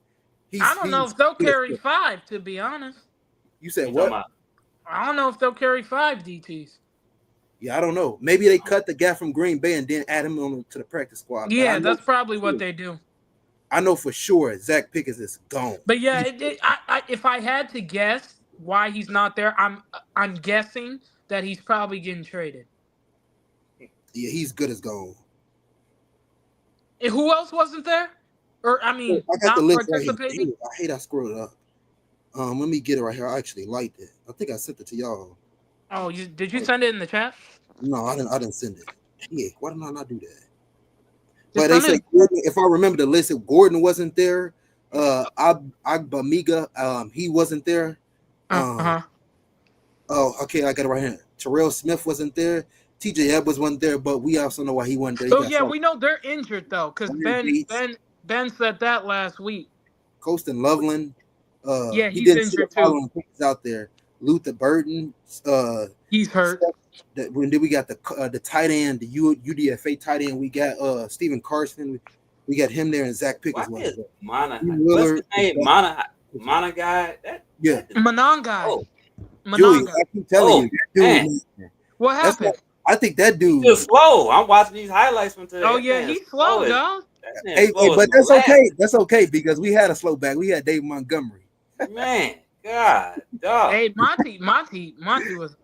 you. I don't know if they'll carry 5, to be honest. You said what? I don't know if they'll carry 5 DTs. Yeah, I don't know. Maybe they cut the guy from Green Bay and then add him on to the practice squad. Yeah, that's probably what they do. I know for sure Zach Pickens is gone. But yeah, if I had to guess why he's not there, I'm guessing that he's probably getting traded. Yeah, he's good as gone. And who else wasn't there? Or I got the list right here. I hate I screwed it up. Let me get it right here. I actually liked it. I think I sent it to y'all. Oh, did you send it in the chat? No, I didn't send it. Yeah, why did I not do that? But they said Gordon, if I remember the list, if Gordon wasn't there, Agbamiga, he wasn't there. Oh, okay, I got it right here. Terrell Smith wasn't there. TJ Edwards wasn't there, but we also know why he wasn't there. So yeah, we know they're injured though, because Ben said that last week. Colston Loveland, he's injured too. Out there, Luther Burton, he's hurt. Then we got the tight end, the UDFA tight end. We got Stephen Carson. We got him there, and Zach Pickens. What's his name? Mana guy. Manon guy. Oh. Julie, I keep telling you, dude, what happened? I think that dude is slow. I'm watching these highlights from today. Oh yeah, he's slow, dog. Hey, but that's okay. That's okay because we had a slow back. We had Dave Montgomery. Man, God, dog. Hey, Monty was.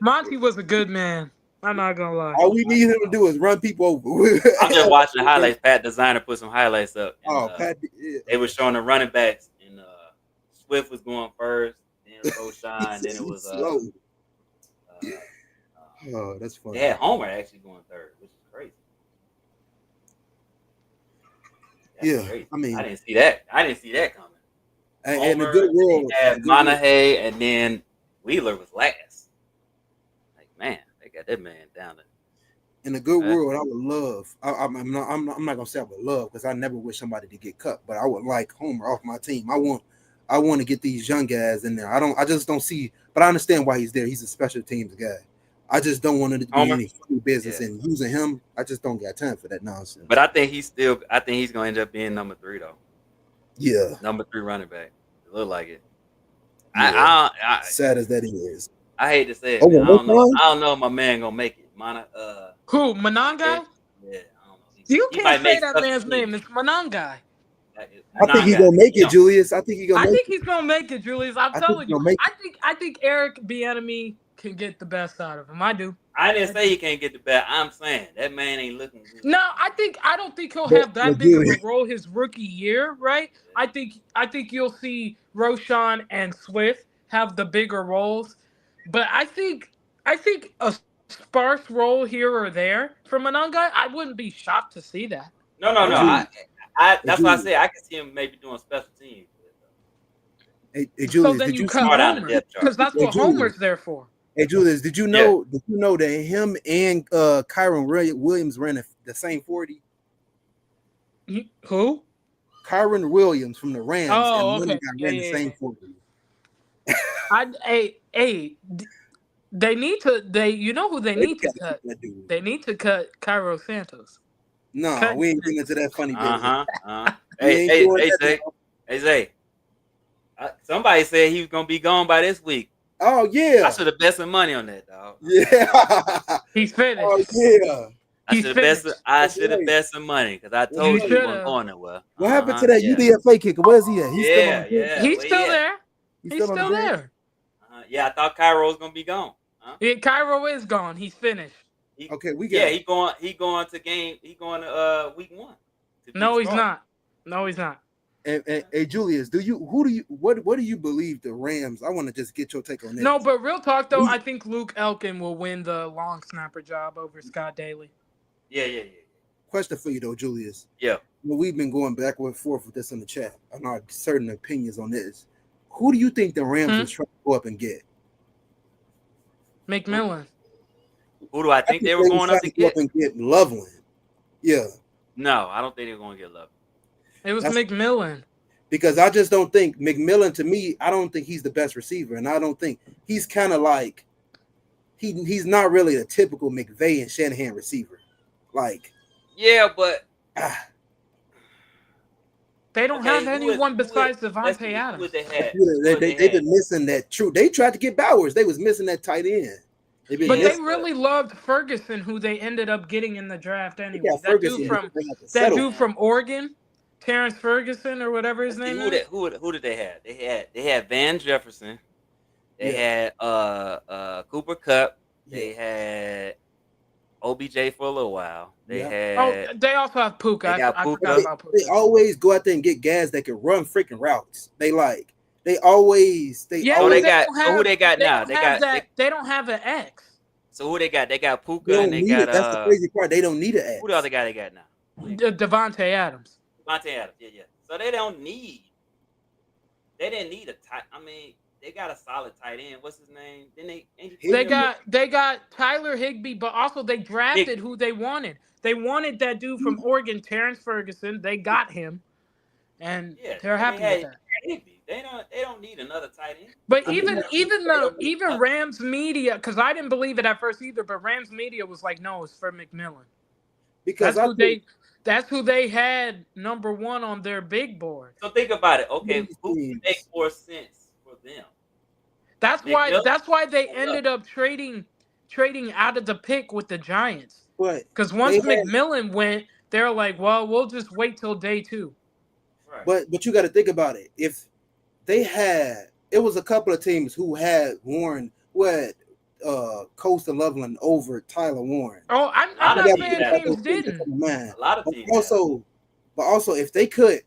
Monty was a good man. I'm not gonna lie. All we need him to do is run people over. I'm just watching the highlights. Pat Designer put some highlights up. And, Pat! They were showing the running backs, and Swift was going first, then Roshan, then it was slow. That's funny. They had Homer actually going third, which is crazy. That's crazy. I mean, I didn't see that coming. And the good world had Monahay, and then Wheeler was last. Like, man, they got that man down there. In a good world, I would love. I'm not gonna say I would love because I never wish somebody to get cut, but I would like Homer off my team. I want to get these young guys in there. I just don't see, but I understand why he's there. He's a special teams guy. I just don't want it to be Homer? any funny business Yeah. and using him. I just don't got time for that nonsense. But I think he's gonna end up being number 3 though. Yeah, Number 3 running back. It look like it. yeah. I Sad as that is. hate to say it, Oh, man. well, I don't know if my man gonna make it. Who? Monangai? Yeah, I don't know. You He can't might say make that man's special name. teams. It's Monangai. I think he's gonna make it, Julius. I think he's gonna. I think he's gonna make it, Julius. I'm I think telling he's you. gonna make I think Eric Bieniemy can get the best out of him. I do. I didn't say he can't get the bat. I'm saying that man ain't looking good. No, I don't think he'll But- have that but big of a Julius- role his rookie year, right? I think you'll see Roshan and Swift have the bigger roles, but I think a sparse role here or there from Monangai, I wouldn't be shocked to see that. No. Julius. That's why I say I can see him maybe doing special teams. Hey, So Julius, then did you you cut see? Start out the Homer depth chart. because that's Hey, what Julius. Homer's there for. Hey, Julius, did you know? Did you know that him and Kyron Williams ran the same 40? Who? Kyron Williams from the Rams Oh, and okay. Money Yeah, ran the yeah, same yeah. 40. They need to. You know who they need to gotta cut? keep that dude. They need to cut Cairo Santos. No, Cut we ain't him. getting into that funny business. We Hey, ain't hey, doing hey, that Zay. now. Hey, Zay. Somebody said he was gonna be gone by this week. Oh yeah, I should have bet some money on that, dog. yeah. He's finished. Oh yeah. He's finished. I should have bet some money because I told You you he wasn't should've. going nowhere. What happened to that Yeah. UDFA kicker? Where's he at? He's still on Yeah, the bench? yeah. He's where still he at? there. He's He's still on still the bench? there. Yeah, I thought Cairo was gonna be gone. Yeah, Cairo is gone. He's finished. Okay, we got. Yeah, he going to week 1. No, he's not. No, he's not. And hey, Julius, what do you believe the Rams? I want to just get your take on this. No, but real talk though, I think Luke Elkin will win the long snapper job over Scott Daly. Yeah. Question for you though, Julius. Yeah. Well, we've been going back and forth with this in the chat on our certain opinions on this. Who do you think the Rams was trying to go up and get? McMillan. Who do I think they were going up to go get? up and get Loveland. Yeah, No, I don't think they were going to get Love. It was That's- McMillan. because I just don't think McMillan. To me, I don't think he's the best receiver, and I don't think he's kind of like he's not really a typical McVay and Shanahan receiver. Like, Yeah, but They don't okay, have who anyone is- besides let's Devontae see, Adams. Who would they had? they've been missing that true. They tried to get Bowers. They was missing that tight end. They've been But they missing- really loved Ferguson, who they ended up getting in the draft they anyway. got That Ferguson. dude from They have to that settle. dude from Oregon, Terrence Ferguson or whatever his name is. Who did they have? They had Van Jefferson. They had Cooper Kupp. They had OBJ for a little while. They had Oh, they also have Puka. They got I Puka. forgot about Puka. They always go out there and get guys that can run freaking routes. They always. Yeah, So but they they got don't so have- who they got now? don't They have got that. They don't have an X. so who they got? They got They Puka don't and they need got it. That's the crazy part. They don't need an X. who the other guy they got now? Devontae Adams. Devontae Adams. Yeah. So they don't need. They didn't need a tight. I mean, they got a solid tight end. What's his name? Then They got Tyler Higbee, but also they drafted who they wanted. They wanted that dude from Oregon, Terrence Ferguson. They got him, and they're happy with that. Higbee. They don't need another tight end. But even Rams media, because I didn't believe it at first either, but Rams media was like, no, it's for McMillan. Because That's who they had number one on their big board. So think about it. Okay, who would make more sense for them? That's McMillan? why they ended up trading out of the pick with the Giants. But Because once they had- McMillan went, they're like, well, we'll just wait till day 2. Right. but you got to think about it. If they had, it was a couple of teams who had Coastal Loveland over Tyler Warren. Oh, I'm lot not of saying teams teams didn't. Man. A lot of But teams. also, if they could,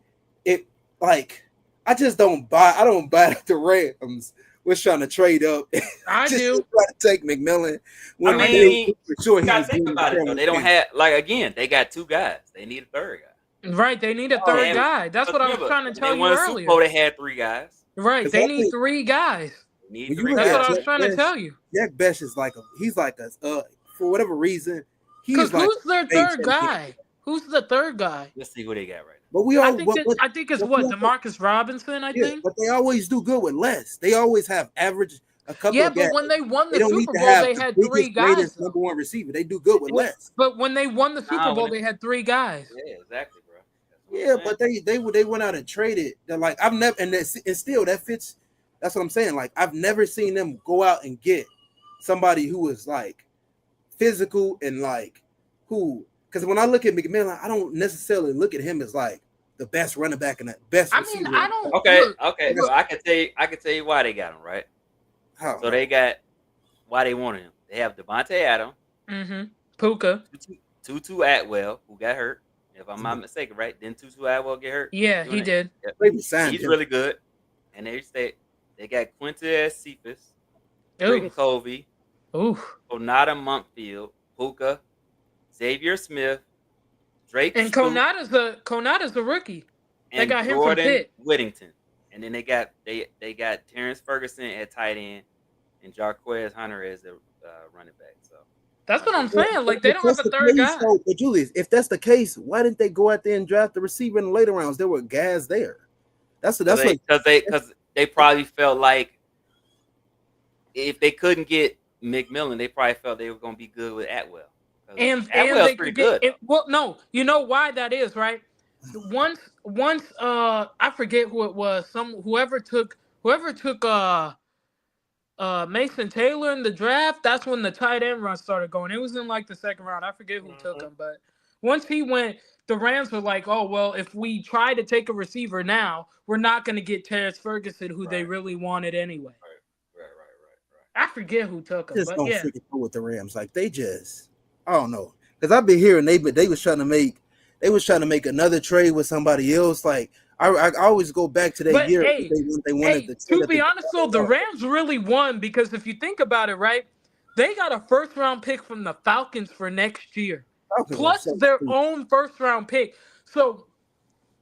I just don't buy. I don't buy that the Rams was trying to trade up. I just do. to try to take McMillan. I mean, for sure you gotta think about it though. They don't have again. They got 2 guys. They need a third guy. Right, they need a third guy. That's what I was trying to tell you earlier. Super Bowl, they had 3 guys. Right, 'Cause they I need think- 3 guys. They need When you 3 look That's guys. what I was Jack trying to Best- tell you. Jack Best is he's like a for whatever reason, Because He's like who's their base third and hit. guy? Who's the third guy? Let's see who they got right now. But we I all think but it's we what also- Demarcus Robinson. I yeah, think. but they always do good with less. They always have average a couple Yeah, of guys. but when they won They the don't need Super to Bowl, have they the had three biggest, guys. greatest number one receiver. They do good with less. But when they won the Super Nah, Bowl, when they had three guys. Yeah, exactly, bro. That's what Yeah, I'm saying. but they went out and traded. They're like I've never and still that fits. That's what I'm saying. Like I've never seen them go out and get somebody who is like physical and like who. Because when I look at McMillan, I don't necessarily look at him as like the best running back and the best I receiver. mean, I don't. Okay, Look, okay. look, So I can tell you why they got him, right? How? So they got why they wanted him. They have Devontae Adams, Puka. Tutu Atwell, who got hurt, if I'm not mistaken, right? Didn't Tutu Atwell get hurt? Yeah, he did. Yep. They signed He's him. really good. And they got Quintez Cephas, Britton Ooh, Covey, ooh. Onata Monkfield, Puka, Xavier Smith, Drake And Stoops, Konata's a rookie. They and got him from Jordan Pitt. Whittington. And then they got Terrence Ferguson at tight end and Jarquez Hunter as the running back. So That's what I'm saying. Like If they don't have that's a the third case, guy. though, but Julius, if that's the case, why didn't they go out there and draft the receiver in the later rounds? There were guys there. That's what because they probably felt like if they couldn't get McMillan, they probably felt they were going to be good with Atwell. And Atwell's they pretty could good. get well, no, you know why that is, right? Once I forget who it was. Whoever took Mason Taylor in the draft, that's when the tight end run started going. It was in like the second round. I forget who took him, but once he went, the Rams were like, "Oh well, if we try to take a receiver now, we're not going to get Terrence Ferguson, who they really wanted anyway." Right. I forget who took him, just but don't yeah. freaking go with the Rams. Like they just, I don't know, because I've been hearing they was trying to make another trade with somebody else. Like I always go back to that But year hey, they wanted to to be honest though, the Rams really won because if you think about it, right, they got a first round pick from the Falcons for next year, plus their own first round pick. So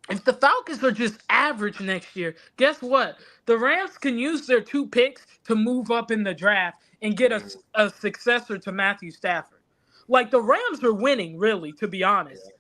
if the Falcons are just average next year, guess what? The Rams can use their 2 picks to move up in the draft and get a successor to Matthew Stafford. Like the Rams are winning, really, to be honest.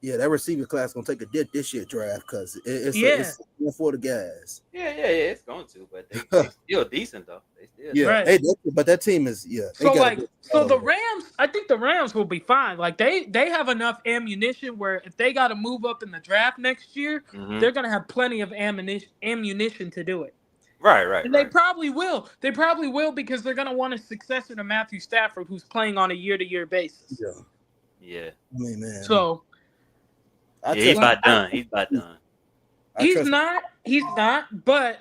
Yeah, that receiver class gonna take a dip this year draft because it's for the guys. Yeah, it's going to, but they still decent though. They still Right. But that team is So the Rams, I think the Rams will be fine. Like they have enough ammunition where if they got to move up in the draft next year, they're gonna have plenty of ammunition to do it. Right. And they probably will. They probably will because they're gonna want a successor to Matthew Stafford, who's playing on a year-to-year basis. Yeah. I mean, man. So. He's about done. He's not. But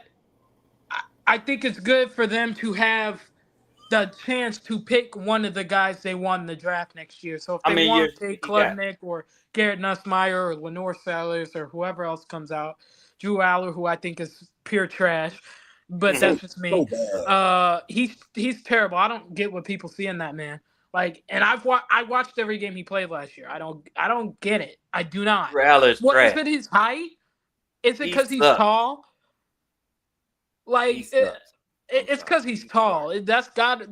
I think it's good for them to have the chance to pick one of the guys they want in the draft next year. So if they want to take Klubnik or Garrett Nussmeier or Lenore Sellers or whoever else comes out, Drew Aller, who I think is pure trash, but that's just me. He's terrible. I don't get what people see in that man. Like, and I watched every game he played last year. I don't get it. I do not. What is it? His height? Is it because he's tall? Like, it's because he's tall. That's got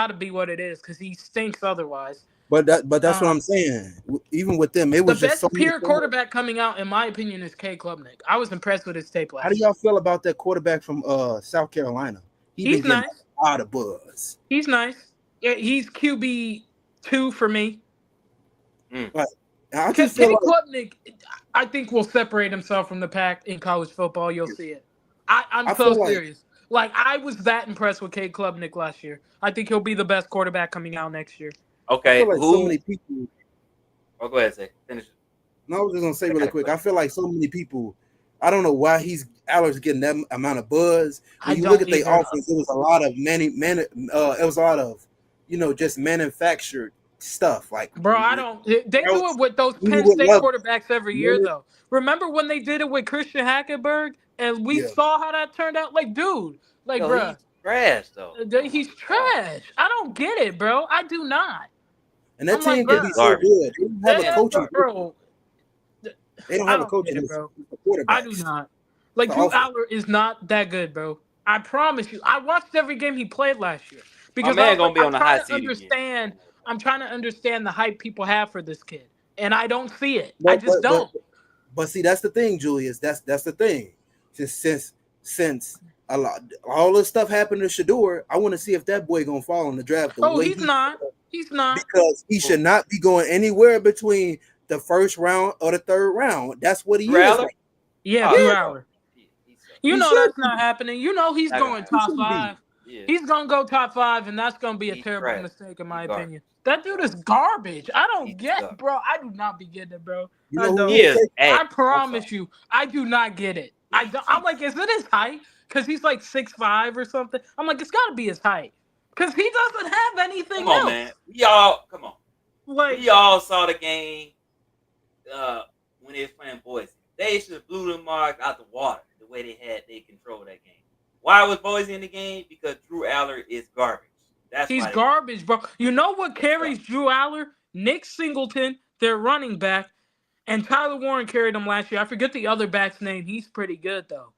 to be what it is. Because he stinks otherwise. But that's what I'm saying. Even with them, it was the just best pure quarterback coming out, in my opinion, is K. Klubnik. I was impressed with his tape last. How do y'all feel about that quarterback from South Carolina? He's nice. A lot of buzz. He's nice. Yeah, he's QB2 for me. Right. I just feel Klubnik, I think, will separate himself from the pack in college football. You'll see it. I'm so serious. Like, I was that impressed with Cade Klubnik last year. I think he'll be the best quarterback coming out next year. Okay, I feel like so many people. Oh, go ahead, say finish. No, I was just gonna say really quick. I feel like so many people. I don't know why Aller's getting that amount of buzz. When you look at the offense, it was a lot of it was a lot of, just manufactured stuff. Like, bro, I don't. They do it with those Penn State quarterbacks every year, though. Remember when they did it with Christian Hackenberg, and we saw how that turned out? Like, dude, bro, he's trash though. He's trash. I don't get it, bro. I do not. And that team can be so good. They don't have a coaching, bro. They don't have a coaching, bro. I do not. Like, Drew Aller is not that good, bro. I promise you. I watched every game he played last year because my man gonna be on the hot seat understand. I'm trying to understand the hype people have for this kid, and I don't see it. I But just but but don't. but see, that's the thing, Julius. That's the thing. Since a lot all this stuff happened to Shador, I want to see if that boy gonna fall in the draft the Oh, way he's he, not. He's not. because he should not be going anywhere between the first round or the third round. That's what he Drew is Aller? right. Yeah, Oh, Drew Yeah, no. Aller. He sucks. You he know should that's not happening. You know he's Not gonna going happen. he top shouldn't be. five. Yeah. He's gonna go top five, and that's gonna be a He's terrible trash. mistake in He's my garbage. opinion. That He's dude garbage. is garbage. I don't He's get, garbage. bro. I do not be getting it, bro. You I know who don't. He will is. take Hey, I I'm sorry. promise you, I do not get it. I don't, I'm like, is it his height? Because he's like 6'5" or something. I'm like, it's got to be his height. Because he doesn't have anything Come on, else. man. Come on. We Like, all saw the game when they was playing Boise. They should have blew the Marks out the water the way they controlled that game. Why was Boise in the game? Because Drew Aller is garbage. That's he's why they. garbage, bro. You know what He carries sucks. Drew Aller? Nick Singleton, their running back, and Tyler Warren carried him last year. I forget the other back's name. He's pretty good, though.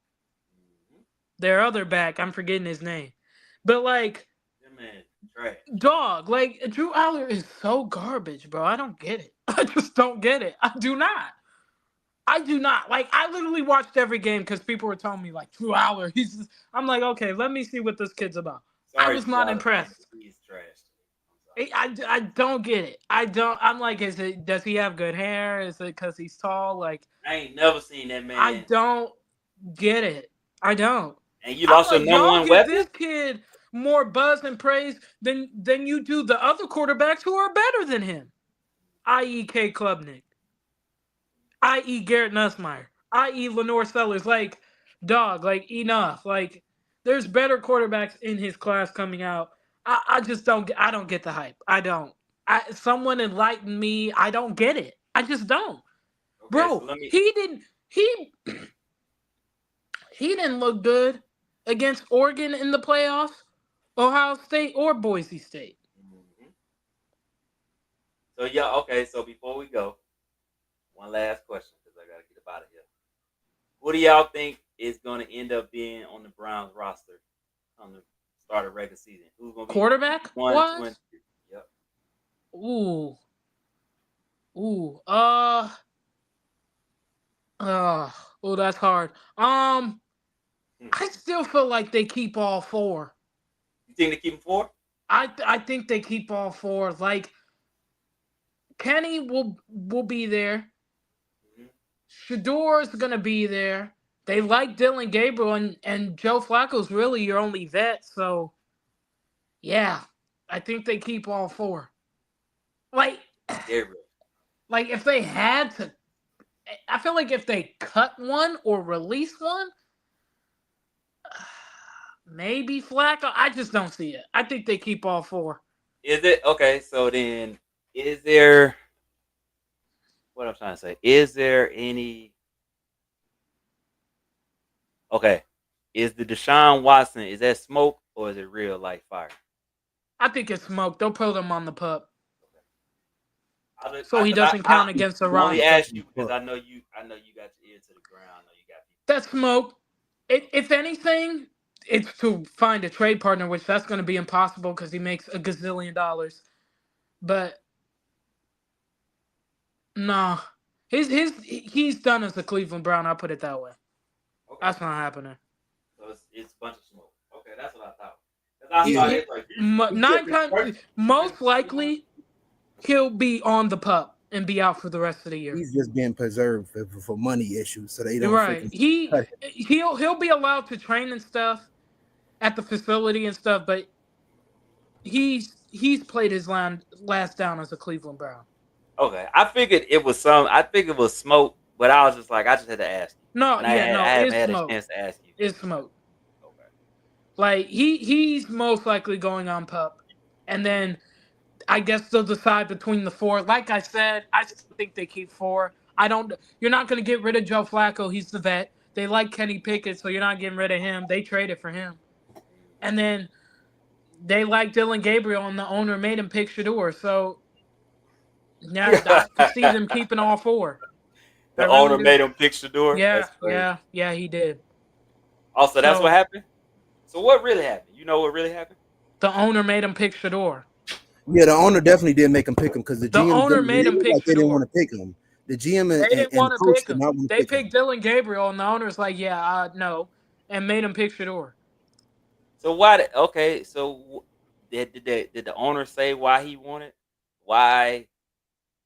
Mhm. Their other back, I'm forgetting his name. But, like, That man trash. dog, like, Drew Aller is so garbage, bro. I don't get it. I just don't get it. I do not. I do not. Like, I literally watched every game because people were telling me, like, Drew Aller. I'm like, okay, let me see what this kid's about. I Sorry, was Drew not Aller fan, impressed. but he is trash. I'm sorry. I don't get it. I don't. I'm like, does he have good hair? Is it because he's tall? Like, I ain't never seen that I man. don't get it. I don't. And you I'm lost your like, number y'all one give weapon. this kid more buzz and praise than you do the other quarterbacks who are better than him, i.e. K. Klubnik, i.e. Garrett Nussmeier, i.e. Lenore Sellers. Like, dog, like, enough. Like, there's better quarterbacks in his class coming out. I just don't get. I don't get the hype. I don't. Someone enlighten me. I don't get it. I just don't, Okay, so bro. let me. He he didn't look good against Oregon in the playoffs, Ohio State, or Boise State. Mhm. So yeah, okay. So before we go, one last question because I gotta get up out of here. Who do y'all think is going to end up being on the Browns roster on the start of regular season? Who's going to be Quarterback one, two, and wise? three? Yep. Ooh. Ooh. Oh, that's hard. Hmm. I still feel like they keep all four. You think they keep him four? I think they keep all four. Like, Kenny will be there. Mm-hmm. Shador's gonna be there. They like Dylan Gabriel, and Joe Flacco's really your only vet. So yeah, I think they keep all four. Like, Gabriel. like if they had to, I feel like if they cut one or release one, maybe Flacco. I just don't see it. I think they keep all four. Is it okay? So then, is there what I'm trying to say? Is there any? Okay, is the Deshaun Watson is that smoke or is it real life fire? I think it's smoke. They'll put him on the pup, Okay. so he doesn't count against the I only roster. ask you because I know you got your ear to the ground. I know you got people. That's smoke. If anything, it's to find a trade partner, which that's going to be impossible because he makes a gazillion dollars. But nah, he's done as a Cleveland Brown. I'll put it that way. Okay, That's not happening. so it's a bunch of smoke. Okay, that's what I thought. 'Cause I He, saw He, it like nine times, most likely, he'll be on the pup and be out for the rest of the year. he's just being preserved for money issues, so they don't Right. freaking cut him. He'll be allowed to train and stuff at the facility and stuff, but he's played his last down as a Cleveland Brown. okay. I figured it was some. I figured it was smoke, but I was just like, I just had to ask you, No, and yeah, I no, haven't it's had a smoke. chance to ask you. It's smoke. Okay. Like, he's most likely going on pup, and then I guess they'll decide between the four. Like I said, I still think they keep four. I don't. You're not going to get rid of Joe Flacco. He's the vet. They like Kenny Pickett, so you're not getting rid of him. They traded for him, and then they like Dylan Gabriel, and the owner made him pick Shador. So now I can see them keeping all four. I The really owner do. made him pick the door. Yeah, That's crazy. yeah, he did. Also, that's what So happened. So what really happened? You know what really happened? the owner made him pick Shador. Yeah, the owner definitely did make him pick him because the The GM owner made it him looked pick like they didn't Shador. want to pick him. The GM They didn't and want the to coach pick did him. not want to They pick him. picked Dylan Gabriel, and the owner's like, yeah, no, and made him pick Shador. So why? Okay, so did the owner say why he wanted? Why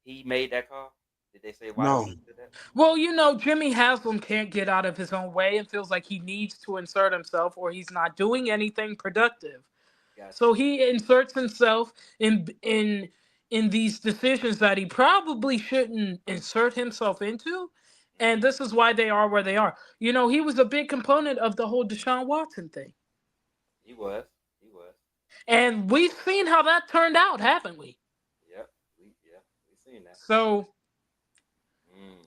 he made that call? Did they say why the No, owner did that? Well, Jimmy Haslam can't get out of his own way and feels like he needs to insert himself or he's not doing anything productive. Gotcha. So he inserts himself in these decisions that he probably shouldn't insert himself into. And Mm-hmm. this is why they are where they are. He was a big component of the whole Deshaun Watson thing. He was. He was. And we've seen how that turned out, haven't we? Yep. We seen that. So,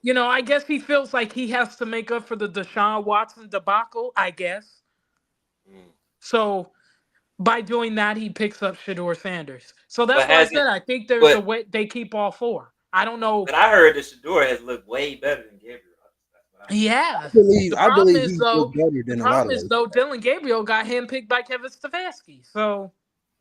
Mm, I guess he feels like he has to make up for the Deshaun Watson debacle, I guess. mm. So by doing that, he picks up Shador Sanders. So that's But why I has said it? I think there's a But way they keep all four. I don't know. but I heard that Shador has looked way better than Gabriel. That's what I He has. The I problem believe is he looked though, better the than a lot problem of is those. though, Dylan Gabriel got handpicked by Kevin Stefanski. So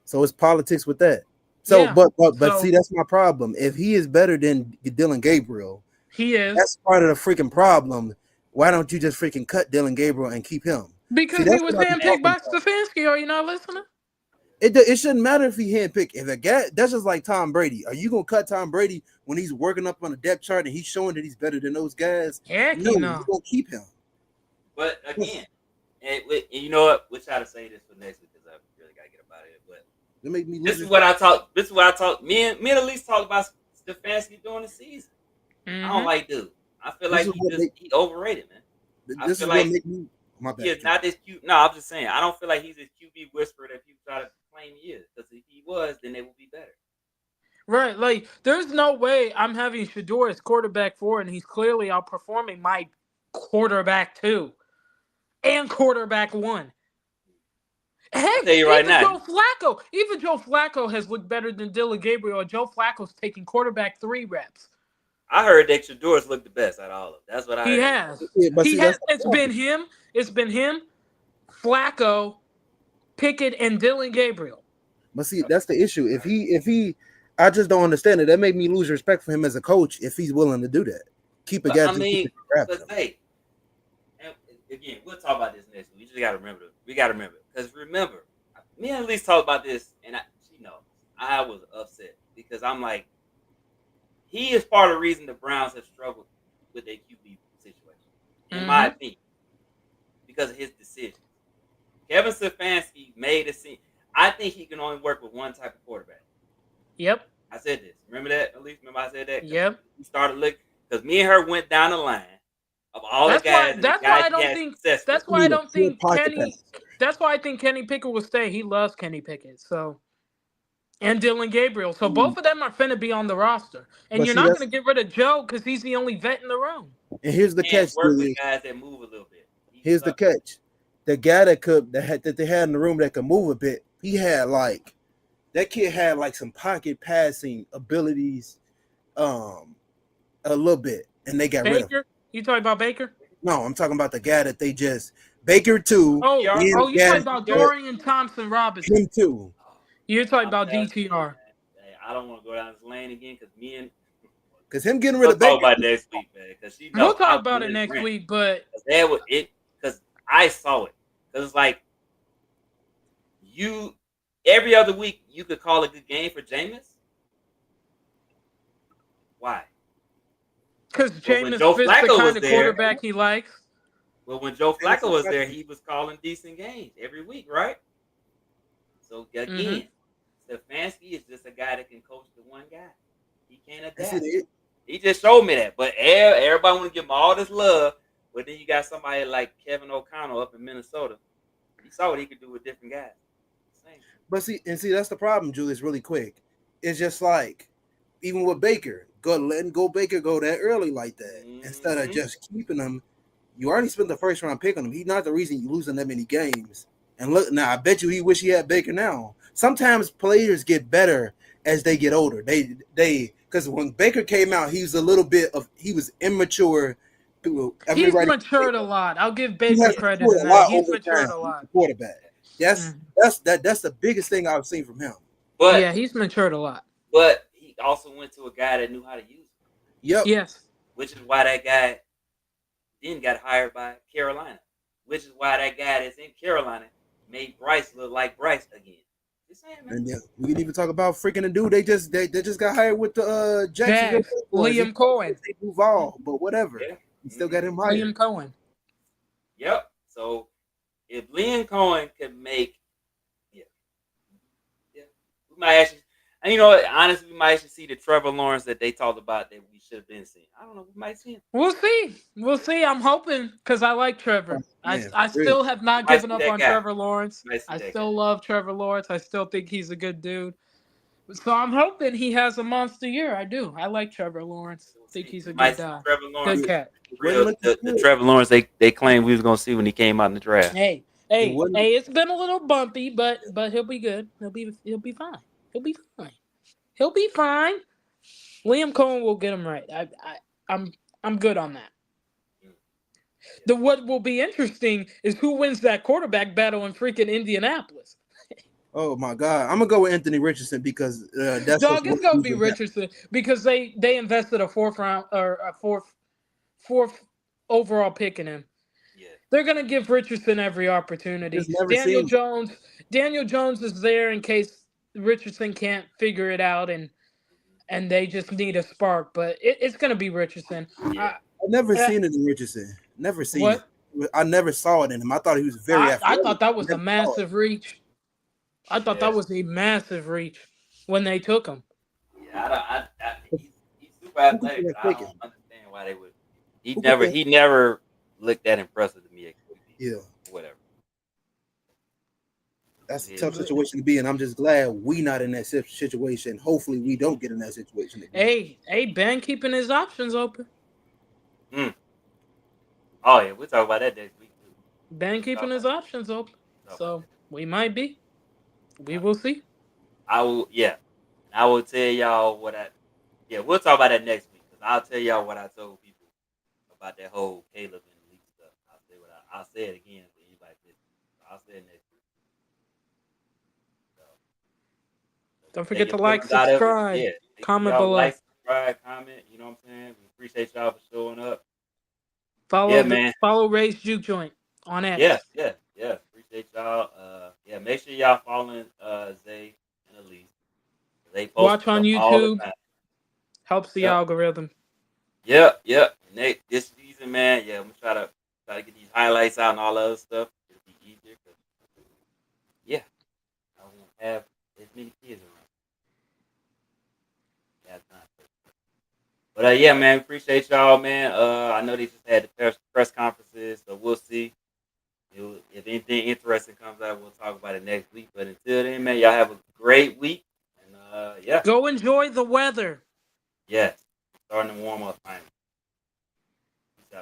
So it's politics with that. So, yeah. but see, So that's my problem. If he is better than Dylan Gabriel, he is that's part of the freaking problem. Why don't you just freaking cut Dylan Gabriel and keep him? See, because he that's was what I be handpicked talking by about. Stefanski. Are you not listening? It shouldn't matter if he handpicked. If a guy, that's just like Tom Brady. Are you gonna cut Tom Brady when he's working up on the depth chart and he's showing that he's better than those guys? Heck, No, he you're no. gonna keep him. But again, and you know what? We'll try to say this for next week because I really gotta get about it. But That make me this lose is respect. what I talk. This is what I talk. Me and Elise talk about Stefanski during the season. I don't Mm-hmm. like dude. I feel This like is what make he overrated, man. I this feel is what like make me my he bad. is not this cute. No, I'm just saying. I don't feel like he's this QB whisperer that people try to claim he is. Because if he was, then they would be better. Right, like there's no way I'm having Shador as quarterback 4, and he's clearly outperforming my quarterback 2 and quarterback 1. I Heck, tell you right now, Even Joe Flacco has looked better than Dylan Gabriel. Joe Flacco's taking quarterback 3 reps. I heard that Shador's looked the best out of all of them. That's what I He heard. has. Yeah, but He see, has. that's the It's been problem. him. It's been him, Flacco, Pickett, and Dylan Gabriel. But see, that's the issue. If he, I just don't understand it. That made me lose respect for him as a coach. If he's willing to do that, keep a But guy I just keep mean, it grabbing but him. hey, and again, we'll talk about this next week. We just gotta remember. We gotta remember because remember, me and Elise talked about this, and she knows I was upset because I'm like, he is part of the reason the Browns have struggled with their QB situation, in my Mm-hmm. opinion, because of his decisions. Kevin Stefanski made a scene. I think he can only work with one type of quarterback. Yep. I said this. Remember that? At least remember I said that because Yep. we started looking because me and her went down the line of all the That's why. guys and the That's why guys I he don't had think. success with. That's I why I need a don't pure think pocket Kenny. passer. That's why I think Kenny Pickett will stay. He loves Kenny Pickett. So and Dylan Gabriel. So both of them are finna be on the roster. And But you're see, not that's gonna get rid of Joe because he's the only vet in the room. and here's the Can't catch, work with Julius. guys that move a little bit. He Here's the sucks. catch. The guy that they had in the room that could move a bit. He had like that kid had like some pocket passing abilities, a little bit, and they got rid of him. Baker. You talking about Baker? No, I'm talking about the guy that they just Baker too, Oh, DTR? and you talking guy, about DTR? Dorian Thompson Robinson? him too. Oh, You're talking I'm about telling you, man. DTR. Hey, I don't want to go down this lane again because me and Because him getting rid we'll of talk Baker, about next week, man. Because she We'll know talk I about was it next rant. week, but Because I saw it. Because it's like you every other week you could call a good game for Jameis. Why? because But when Jameis Joe fits the Flacco kind was of there, quarterback he likes. he was calling decent games every week, right? So Mm-hmm. again, Stefanski is just a guy that can coach the one guy. He can't and see, adapt. He just showed me that. But everybody want to give him all this love. But then you got somebody like Kevin O'Connell up in Minnesota. He saw what he could do with different guys. Same. but see, that's the problem, Julius. Really quick, it's just like even with Baker, letting go Baker go that early like that instead of Mm-hmm. just keeping him. You already spent the first round pick on him. He's not the reason you losing that many games. And look now, I bet you he wish he had Baker now. Sometimes players get better as they get older. They because when Baker came out, he was immature. He's Everybody matured a lot. I'll give he Baker has credit matured in a that. lot He's over matured time a as lot. a quarterback. That's Mhm. that's the biggest thing I've seen from him. But Yeah, he's matured a lot. but he also went to a guy that knew how to use him, Yep. Yes. which is why that guy then got hired by Carolina, which is why that guy that's in Carolina made Bryce look like Bryce again. Just saying, man. And then we didn't even talk about freaking the dude. They just got hired with the Jacksonville Jags. Jaguars. Liam Cohen. Duval, but whatever. Yeah. You still got him Liam hired. Cohen. Yep. So if Liam Cohen could make, yeah, we might actually, and you know what? Honestly, we might actually see the Trevor Lawrence that they talked about that we should have been seeing. I don't know. We might see him. We'll see. We'll see. I'm hoping because I like Trevor. Man, I still have not We might given see up that on guy. Trevor Lawrence. We might see I that still guy. love Trevor Lawrence. I still think he's a good dude. So I'm hoping he has a monster year. I do. I like Trevor Lawrence. We'll Think see. he's We a might good see guy. Trevor Lawrence. Good cat. Real, the Trevor Lawrence they claimed we was gonna see when he came out in the draft. Hey, It wasn't- it's been a little bumpy, but he'll be good. He'll be fine. He'll be fine. He'll be fine. Liam Cohen will get him right. I'm good on that. The what will be interesting is who wins that quarterback battle in freaking Indianapolis. Oh my God, I'm gonna go with Anthony Richardson because that's Dog, what it's gonna be usually happens. Richardson because they invested a fourth round or a fourth overall pick in him. Yeah. They're gonna give Richardson every opportunity. Just never seen. Daniel Jones is there in case Richardson can't figure it out and they just need a spark. But it's gonna be Richardson. Yeah. I never Uh, seen it in Richardson. Never seen what? it. I never saw it in him. I thought he was very I athletic. thought that was a Never saw it. massive reach. I thought that was a massive reach when they took him. Yeah, he's super athletic, Who but I could don't take him? understand why they would. Who could take- He never looked that impressive to me. Yeah, Whatever. that's a Yeah. tough situation to be in. I'm just glad we not in that situation. Hopefully, we don't get in that situation again. Hey, Ben keeping his options open. Oh yeah, we'll talk about that next week too. Ben keeping his options open. Talk about So that. we might be. We will see. I will. Yeah, I will tell y'all what I. Yeah, we'll talk about that next week because I'll tell y'all what I told people about that whole Caleb and the league stuff. I'll say it again for anybody listening. I'll say it next week. So, Don't take forget your to like, feelings out of it. subscribe, Yeah, make sure comment y'all below. like, subscribe, comment. You know what I'm saying? We appreciate y'all for showing up. Follow Yeah, man. follow Ray's Juke Joint on X. Yeah. Appreciate y'all. Yeah, make sure y'all following Zay and Elise. They post Watch on stuff all the YouTube. time. Helps the Yep. algorithm. Yep. This season, man. Yeah, I'm gonna try to get these highlights out and all that other stuff. It'll be easier. Yeah, I won't have as many kids around. Yeah, time for it. But yeah, man, appreciate y'all, man. I know they just had the press conferences, so we'll see. If anything interesting comes out, we'll talk about it next week. But until then, man, y'all have a great week. And yeah. Go enjoy the weather. Yes. Starting to warm up finally.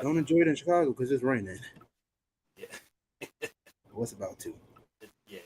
Don't enjoy it in Chicago because it's raining. Yeah. What's about to? Yeah.